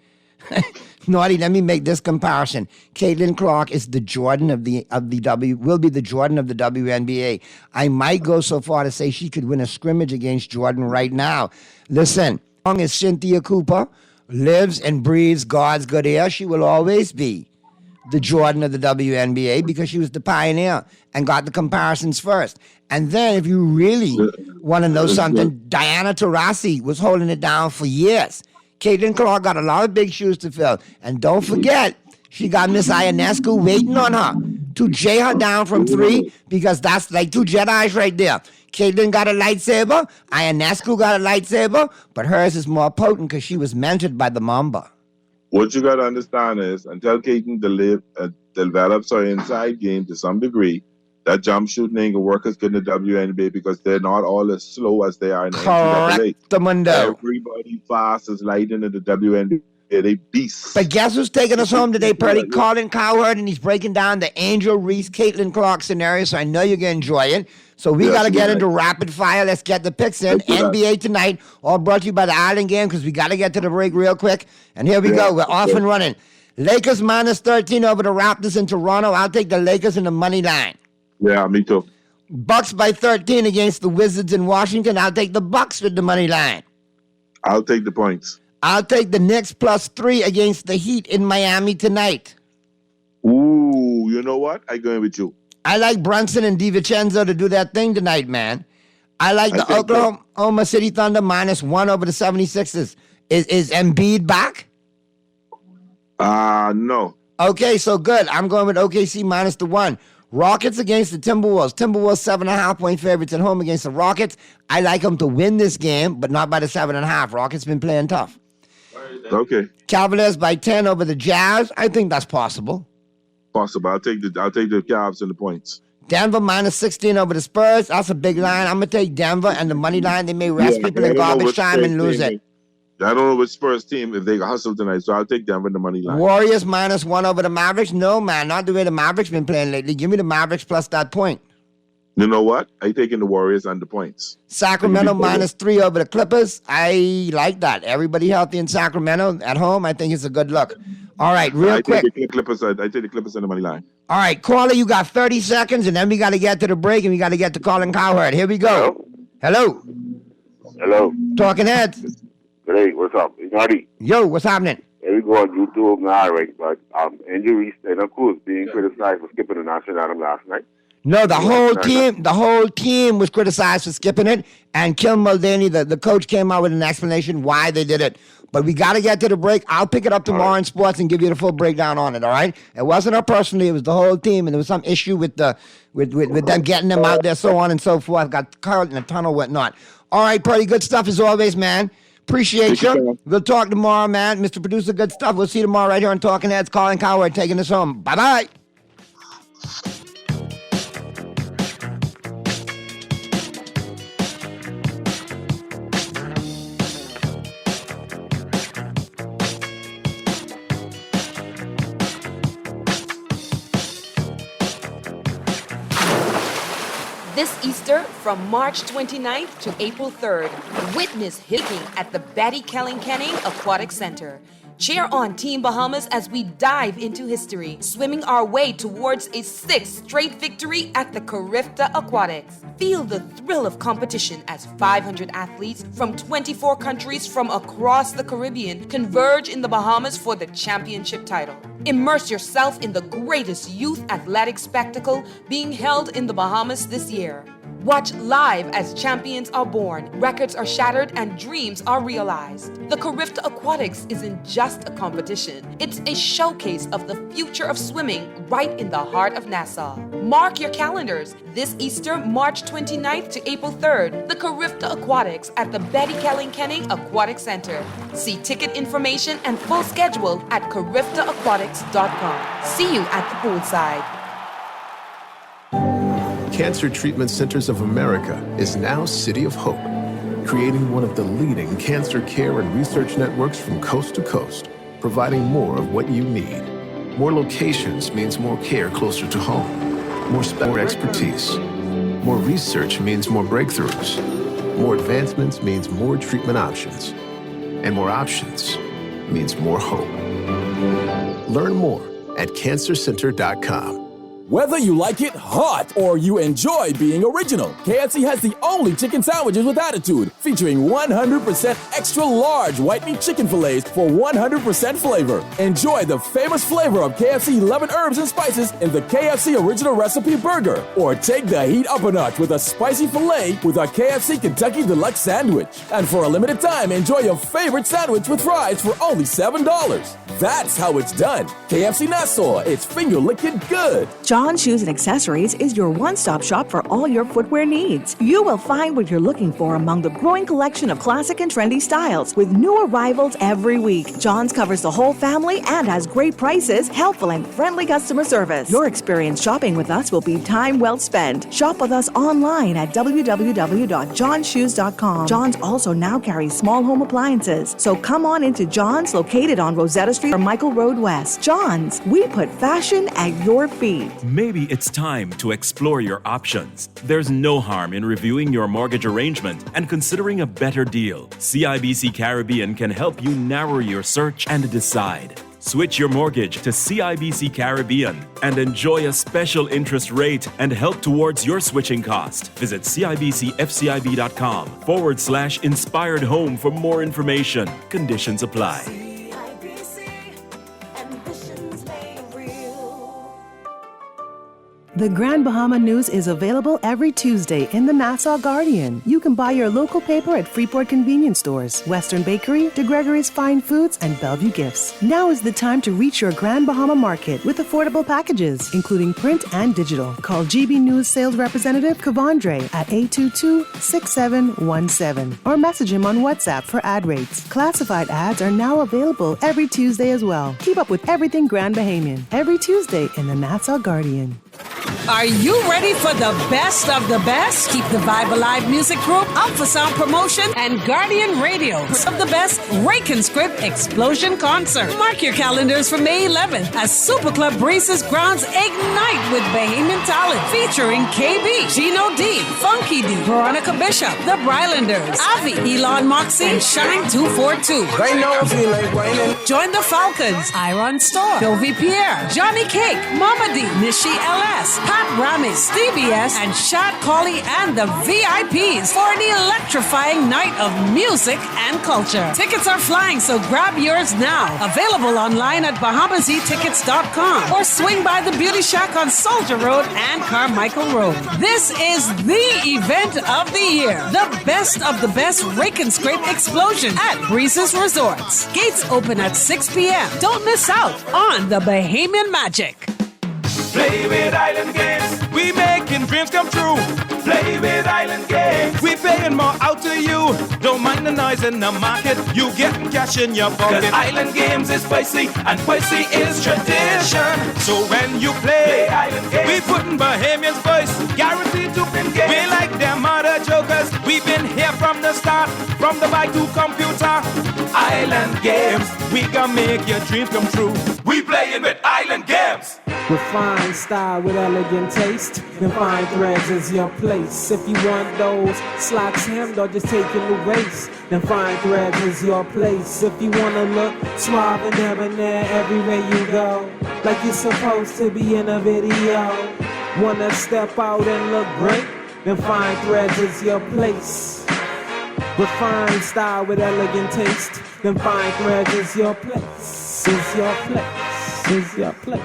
Naughty, let me make this comparison. Caitlin Clark is the Jordan will be the Jordan of the WNBA. I might go so far to say she could win a scrimmage against Jordan right now. Listen, as long as Cynthia Cooper lives and breathes God's good air, she will always be the Jordan of the WNBA because she was the pioneer and got the comparisons first. And then if you really want to know something, Diana Taurasi was holding it down for years. Caitlin Clark got a lot of big shoes to fill. And don't forget, she got Miss Ionescu waiting on her to jay her down from 3 because that's like 2 Jedis right there. Caitlin got a lightsaber, Ionescu got a lightsaber, but hers is more potent because she was mentored by the Mamba. What you got to understand is, until Caitlin develops her inside game to some degree, that jump shooting ain't going to work as good in the WNBA because they're not all as slow as they are in the NCAA. Everybody fast as lightning in the WNBA. They beasts. But guess who's taking us home today, Pearly? Colin Cowherd, and he's breaking down the Angel Reese, Caitlin Clark scenario, so I know you're going to enjoy it. So we got to get into rapid fire. Let's get the picks in. NBA tonight, all brought to you by the Island Game because we got to get to the break real quick. And here we go. We're off and running. Lakers minus 13 over the Raptors in Toronto. I'll take the Lakers in the money line. Yeah, me too. Bucks by 13 against the Wizards in Washington. I'll take the Bucks with the money line. I'll take the points. I'll take the Knicks plus 3 against the Heat in Miami tonight. Ooh, you know what? I'm going with you. I like Brunson and DiVincenzo to do that thing tonight, man. I like the Oklahoma City Thunder minus 1 over the 76ers. Is Embiid back? No. Okay, so good. I'm going with OKC minus the 1. Rockets against the Timberwolves. Timberwolves 7.5-point favorites at home against the Rockets. I like them to win this game, but not by the 7.5. Rockets been playing tough. Okay. Cavaliers by 10 over the Jazz. I think that's possible. Possible. I'll take the Cavs and the points. Denver minus 16 over the Spurs. That's a big line. I'm going to take Denver and the money line. They may rest people in garbage time and lose it. I don't know which Spurs team, if they hustle tonight, so I'll take Denver in the money line. Warriors minus 1 over the Mavericks. No, man, not the way the Mavericks been playing lately. Give me the Mavericks plus that point. You know what? I'm taking the Warriors and the points. Sacramento minus 3 over the Clippers. I like that. Everybody healthy in Sacramento at home. I think it's a good look. All right, real quick. I take the Clippers in the money line. All right, caller, you got 30 seconds, and then we got to get to the break, and we got to get to Colin Cowherd. Here we go. Hello. Talking Heads. Hey, what's up? Marty. Yo, what's happening? Here we go on YouTube now, right? But Andrew Reese and of course being criticized for skipping the national anthem last night. No, the whole team was criticized for skipping it, and Kim Mulvaney, the coach, came out with an explanation why they did it. But we got to get to the break. I'll pick it up tomorrow in sports and give you the full breakdown on it, all right? It wasn't her personally. It was the whole team, and there was some issue with them getting them out there, so on and so forth. Got caught in a tunnel, whatnot. All right, Purdy, good stuff as always, man. Appreciate you. We'll talk tomorrow, man. Mr. Producer, good stuff. We'll see you tomorrow right here on Talking Heads. Colin Cowherd taking us home. Bye-bye. This Easter, from March 29th to April 3rd, witness hiking at the Betty Kelling-Kenning Aquatic Center. Cheer on Team Bahamas as we dive into history, swimming our way towards a 6th straight victory at the Carifta Aquatics. Feel the thrill of competition as 500 athletes from 24 countries from across the Caribbean converge in the Bahamas for the championship title. Immerse yourself in the greatest youth athletic spectacle being held in the Bahamas this year. Watch live as champions are born, records are shattered, and dreams are realized. The Carifta Aquatics isn't just a competition. It's a showcase of the future of swimming right in the heart of Nassau. Mark your calendars. This Easter, March 29th to April 3rd, the Carifta Aquatics at the Betty Kelling-Kenning Aquatic Center. See ticket information and full schedule at cariftaaquatics.com. See you at the poolside. Cancer Treatment Centers of America is now City of Hope, creating one of the leading cancer care and research networks from coast to coast, providing more of what you need. More locations means more care closer to home, more expertise. More research means more breakthroughs. More advancements means more treatment options. And more options means more hope. Learn more at cancercenter.com. Whether you like it hot or you enjoy being original, KFC has the only chicken sandwiches with attitude, featuring 100% extra large white meat chicken fillets for 100% flavor. Enjoy the famous flavor of KFC 11 herbs and spices in the KFC Original Recipe Burger, or take the heat up a notch with a spicy filet with our KFC Kentucky Deluxe Sandwich. And for a limited time, enjoy your favorite sandwich with fries for only $7. That's how it's done. KFC Nassau, it's finger-licking good. John Shoes and Accessories is your one-stop shop for all your footwear needs. You will find what you're looking for among the growing collection of classic and trendy styles with new arrivals every week. John's covers the whole family and has great prices, helpful and friendly customer service. Your experience shopping with us will be time well spent. Shop with us online at www.johnshoes.com. John's also now carries small home appliances. So come on into John's, located on Rosetta Street or Michael Road West. John's, we put fashion at your feet. Maybe it's time to explore your options. There's no harm in reviewing your mortgage arrangement and considering a better deal. CIBC Caribbean can help you narrow your search and decide. Switch your mortgage to CIBC Caribbean and enjoy a special interest rate and help towards your switching cost. Visit CIBCFCIB.com/inspired home for more information. Conditions apply. The Grand Bahama News is available every Tuesday in the Nassau Guardian. You can buy your local paper at Freeport convenience stores, Western Bakery, DeGregory's Fine Foods, and Bellevue Gifts. Now is the time to reach your Grand Bahama market with affordable packages, including print and digital. Call GB News sales representative Kavandre at 822-6717 or message him on WhatsApp for ad rates. Classified ads are now available every Tuesday as well. Keep up with everything Grand Bahamian every Tuesday in the Nassau Guardian. Are you ready for the best of the best? Keep the Vibe Alive Music Group, Alpha Sound Promotion, and Guardian Radio of the best Rake and Script Explosion Concert. Mark your calendars for May 11th as Super Club Breezes grounds ignite with Bahamian talent featuring KB, Gino D, Funky D, Veronica Bishop, The Brylanders, Avi, Elon Moxie, and Shine 242. Join the Falcons, Iron Store, Sylvie Pierre, Johnny Cake, Mama D, Nishi LS, Pat Rami, Stevie S, and Shad Colley and the VIPs for an electrifying night of music and culture. Tickets are flying, so grab yours now. Available online at BahamaZTickets.com or swing by the Beauty Shack on Soldier Road and Carmichael Road. This is the event of the year. The best of the best Rake and Scrape Explosion at Breezes Resorts. Gates open at 6 p.m. Don't miss out on the Bahamian magic. Play with Island Games. We making dreams come true. Play with Island Games. We paying more out to you. Don't mind the noise in the market. You getting cash in your pocket. 'Cause Island Games is spicy and spicy is tradition. So when you play Island Games, we putting Bahamians first. Guaranteed to win games. We like them other jokers. We've been here from the start. From the bike to computer. Island Games. We gonna make your dreams come true. We playing with Island Games. Refined style with elegant taste. Then Fine Threads is your place. If you want those slacks hemmed or just taking the waist, then Fine Threads is your place. If you wanna look suave and debonair everywhere you go, like you're supposed to be in a video, wanna step out and look great, then Fine Threads is your place. Refined style with elegant taste, then Fine Threads is your place. Is your place. Is your place.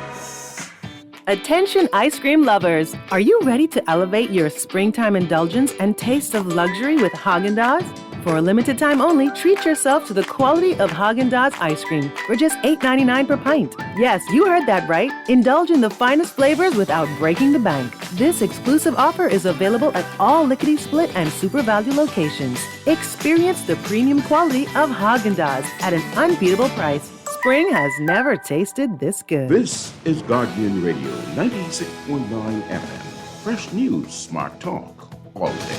Attention ice cream lovers! Are you ready to elevate your springtime indulgence and taste of luxury with Haagen-Dazs? For a limited time only, treat yourself to the quality of Haagen-Dazs ice cream for just $8.99 per pint. Yes, you heard that right. Indulge in the finest flavors without breaking the bank. This exclusive offer is available at all Lickety Split and Super Value locations. Experience the premium quality of Haagen-Dazs at an unbeatable price. Spring has never tasted this good. This is Guardian Radio 96.9 FM. Fresh news, smart talk, all day.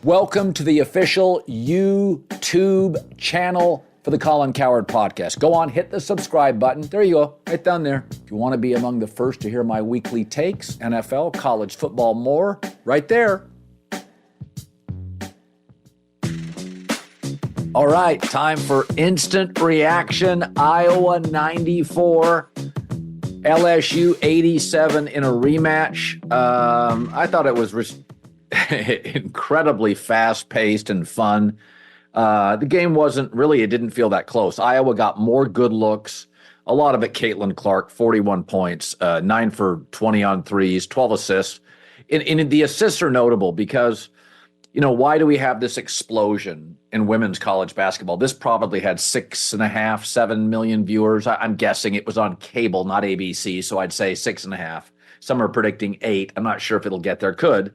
Welcome to the official YouTube channel for the Colin Cowherd Podcast. Go on, hit the subscribe button. There you go, right down there. If you want to be among the first to hear my weekly takes, NFL, college football, more, right there. All right, time for instant reaction. Iowa 94, LSU 87 in a rematch. I thought it was incredibly fast-paced and fun. The game wasn't really, it didn't feel that close. Iowa got more good looks. A lot of it, Caitlin Clark, 41 points, 9 for 20 on threes, 12 assists. And the assists are notable because, you know, why do we have this explosion in women's college basketball? This probably had 6.5, 7 million viewers. I'm guessing it was on cable, not ABC, so I'd say 6.5. Some are predicting 8. I'm not sure if it'll get there. Could.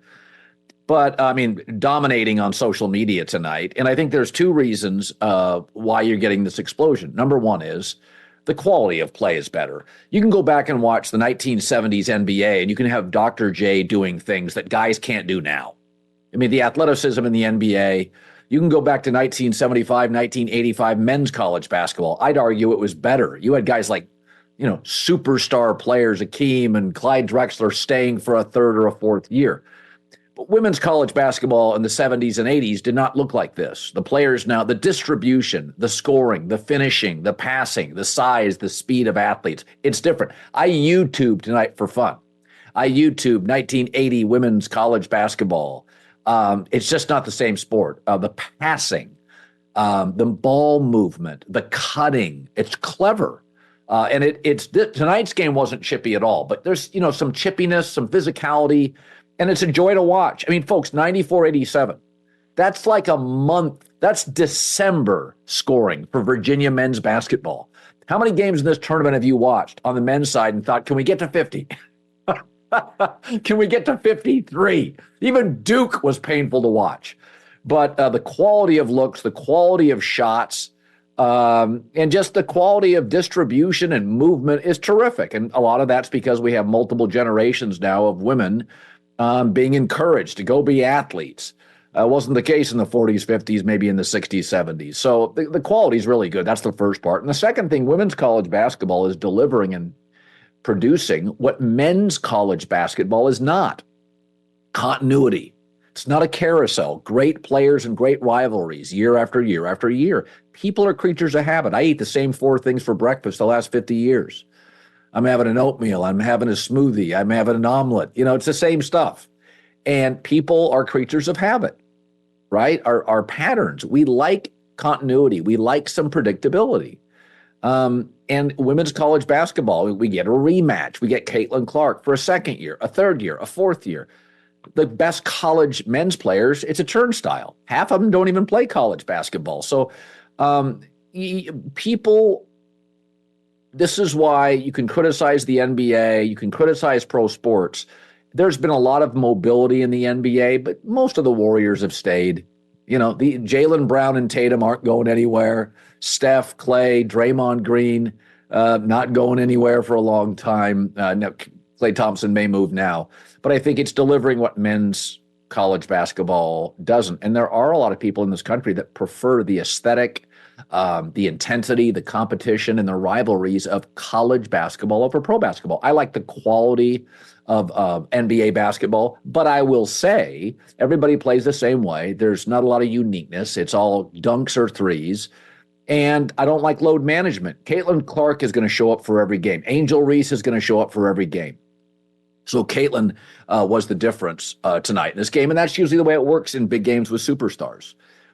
But, I mean, dominating on social media tonight. And I think there's two reasons why you're getting this explosion. Number one is the quality of play is better. You can go back and watch the 1970s NBA, and you can have Dr. J doing things that guys can't do now. I mean, the athleticism in the NBA, you can go back to 1975, 1985 men's college basketball. I'd argue it was better. You had guys like, you know, superstar players, Akeem and Clyde Drexler, staying for a third or a fourth year. But women's college basketball in the 70s and 80s did not look like this. The players now, the distribution, the scoring, the finishing, the passing, the size, the speed of athletes, it's different. I YouTubed tonight for fun. I YouTubed 1980 women's college basketball. It's just not the same sport. The passing, the ball movement, the cutting, it's clever. And tonight's game wasn't chippy at all, but there's, some chippiness, some physicality, and it's a joy to watch. I mean, folks, 94-87. That's like a month. That's December scoring for Virginia men's basketball. How many games in this tournament have you watched on the men's side and thought, can we get to 50? Can we get to 53? Even Duke was painful to watch. But the quality of looks, the quality of shots, and just the quality of distribution and movement is terrific. And a lot of that's because we have multiple generations now of women being encouraged to go be athletes. Wasn't the case in the 40s, 50s, maybe in the 60s, 70s. So the quality is really good. That's the first part. And the second thing, women's college basketball is delivering and producing what men's college basketball is not. Continuity. It's not a carousel. Great players and great rivalries year after year after year. People are creatures of habit. I eat the same 4 things for breakfast the last 50 years. I'm having an oatmeal. I'm having a smoothie. I'm having an omelet. It's the same stuff. And people are creatures of habit, right? Our patterns. We like continuity. We like some predictability. And women's college basketball, we get a rematch. We get Caitlin Clark for a second year, a third year, a fourth year. The best college men's players, it's a turnstile. Half of them don't even play college basketball. So people, this is why you can criticize the NBA, you can criticize pro sports. There's been a lot of mobility in the NBA, but most of the Warriors have stayed. The Jaylen Brown and Tatum aren't going anywhere. Steph, Clay, Draymond Green, not going anywhere for a long time. No, Klay Thompson may move now, but I think it's delivering what men's college basketball doesn't. And there are a lot of people in this country that prefer the aesthetic, the intensity, the competition, and the rivalries of college basketball over pro basketball. I like the quality of NBA basketball, but I will say everybody plays the same way. There's not a lot of uniqueness. It's all dunks or threes. And I don't like load management. Caitlin Clark is going to show up for every game. Angel Reese is going to show up for every game. So Caitlin was the difference tonight in this game, and that's usually the way it works in big games with superstars.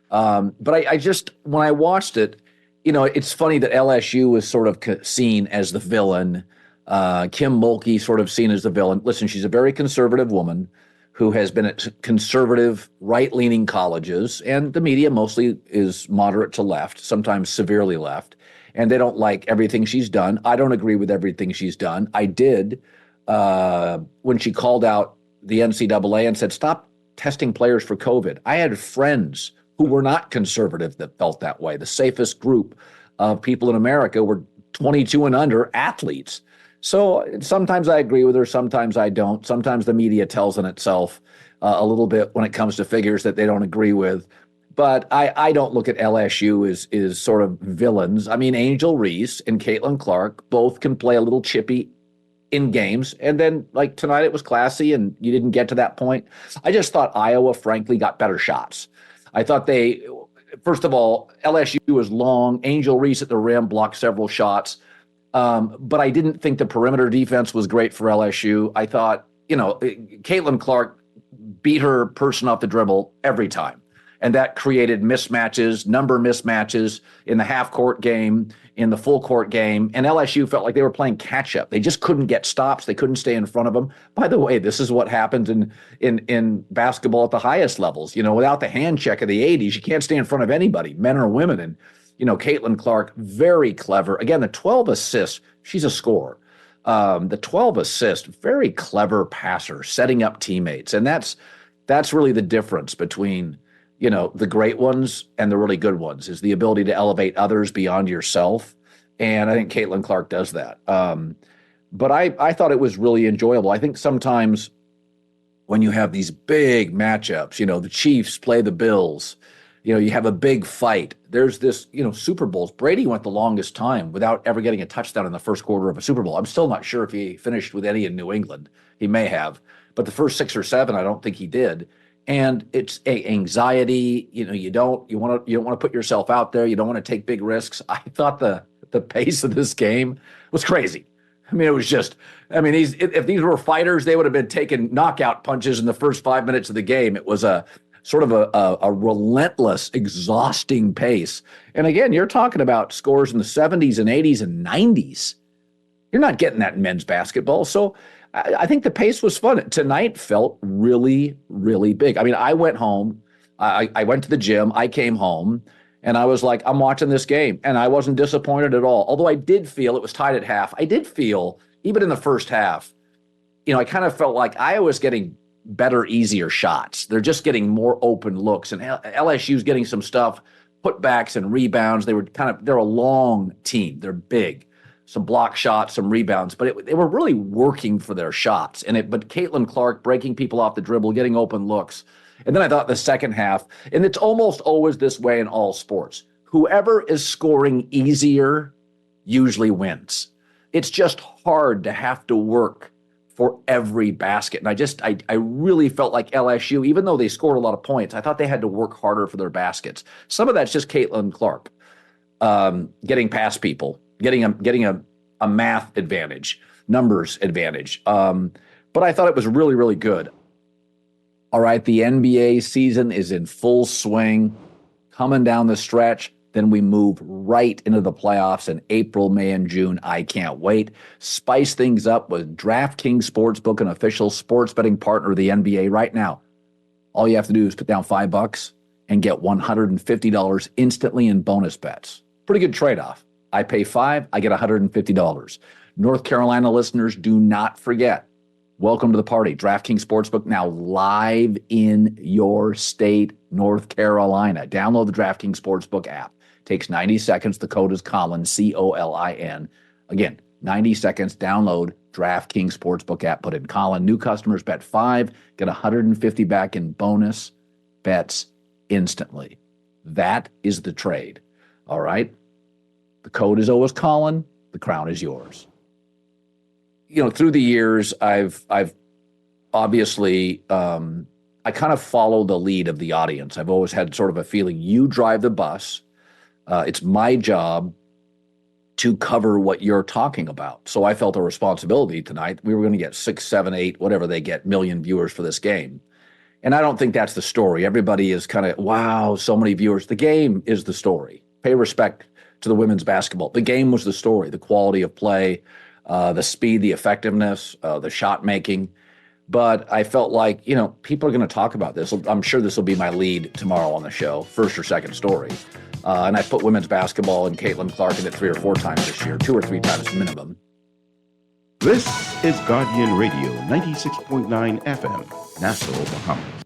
But I just, when I watched it, it's funny that LSU was sort of seen as the villain. Kim Mulkey sort of seen as the villain. Listen, she's a very conservative woman who has been at conservative, right-leaning colleges, and the media mostly is moderate to left, sometimes severely left, and they don't like everything she's done. I don't agree with everything she's done. I did when she called out the NCAA and said, stop testing players for COVID. I had friends who were not conservative that felt that way. The safest group of people in America were 22 and under athletes. So sometimes I agree with her, sometimes I don't. Sometimes the media tells on itself a little bit when it comes to figures that they don't agree with. But I don't look at LSU as sort of villains. I mean, Angel Reese and Caitlin Clark both can play a little chippy in games. And then, like tonight, it was classy and you didn't get to that point. I just thought Iowa, frankly, got better shots. I thought first of all, LSU was long. Angel Reese at the rim blocked several shots. But I didn't think the perimeter defense was great for LSU. I thought, Caitlin Clark beat her person off the dribble every time. And that created number mismatches in the half-court game, in the full-court game. And LSU felt like they were playing catch-up. They just couldn't get stops. They couldn't stay in front of them. By the way, this is what happens in basketball at the highest levels. Without the hand check of the 80s, you can't stay in front of anybody, men or women. And Caitlin Clark, very clever. Again, the 12 assists, she's a scorer. The 12 assists, very clever passer, setting up teammates. And that's really the difference between, the great ones and the really good ones, is the ability to elevate others beyond yourself. And I think Caitlin Clark does that. But I thought it was really enjoyable. I think sometimes when you have these big matchups, the Chiefs play the Bills, you have a big fight. There's this, Super Bowls. Brady went the longest time without ever getting a touchdown in the first quarter of a Super Bowl. I'm still not sure if he finished with any in New England. He may have, but the first 6 or 7, I don't think he did. And it's anxiety. You don't want to put yourself out there. You don't want to take big risks. I thought the pace of this game was crazy. I mean, it was just. I mean, if these were fighters, they would have been taking knockout punches in the first 5 minutes of the game. It was a sort of a relentless, exhausting pace. And again, you're talking about scores in the 70s and 80s and 90s. You're not getting that in men's basketball. So I think the pace was fun. Tonight felt really, really big. I mean, I went home. I went to the gym. I came home. And I was like, I'm watching this game. And I wasn't disappointed at all. Although I did feel it was tied at half. I did feel, even in the first half, I kind of felt like Iowa's getting better, easier shots. They're just getting more open looks. And LSU's getting some stuff, putbacks and rebounds. They're a long team. They're big. Some block shots, some rebounds. But they were really working for their shots. But Caitlin Clark breaking people off the dribble, getting open looks. And then I thought the second half, and it's almost always this way in all sports, whoever is scoring easier usually wins. It's just hard to have to work for every basket. And I really felt like LSU, even though they scored a lot of points, I thought they had to work harder for their baskets. Some of that's just Caitlin Clark getting past people, getting a math advantage, numbers advantage. But I thought it was really, really good. All right, the NBA season is in full swing, coming down the stretch. Then we move right into the playoffs in April, May, and June. I can't wait. Spice things up with DraftKings Sportsbook, an official sports betting partner of the NBA right now. All you have to do is put down $5 and get $150 instantly in bonus bets. Pretty good trade-off. I pay $5, I get $150. North Carolina listeners, do not forget. Welcome to the party. DraftKings Sportsbook now live in your state, North Carolina. Download the DraftKings Sportsbook app. Takes 90 seconds. The code is Colin, C-O-L-I-N. Again, 90 seconds. Download DraftKings Sportsbook app. Put in Colin. New customers bet $5, get $150 back in bonus bets instantly. That is the trade. All right? The code is always Colin. The crown is yours. Through the years, I've obviously, I kind of follow the lead of the audience. I've always had sort of a feeling you drive the bus. It's my job to cover what you're talking about. So I felt a responsibility tonight. We were going to get 6, 7, 8, whatever they get, million viewers for this game. And I don't think that's the story. Everybody is kind of, wow, so many viewers. The game is the story. Pay respect to the women's basketball. The game was the story, the quality of play, the speed, the effectiveness, the shot making. But I felt like, people are going to talk about this. I'm sure this will be my lead tomorrow on the show, first or second story. And I put women's basketball and Caitlin Clark in it 3 or 4 times this year, 2 or 3 times minimum. This is Guardian Radio, 96.9 FM, Nassau, Bahamas.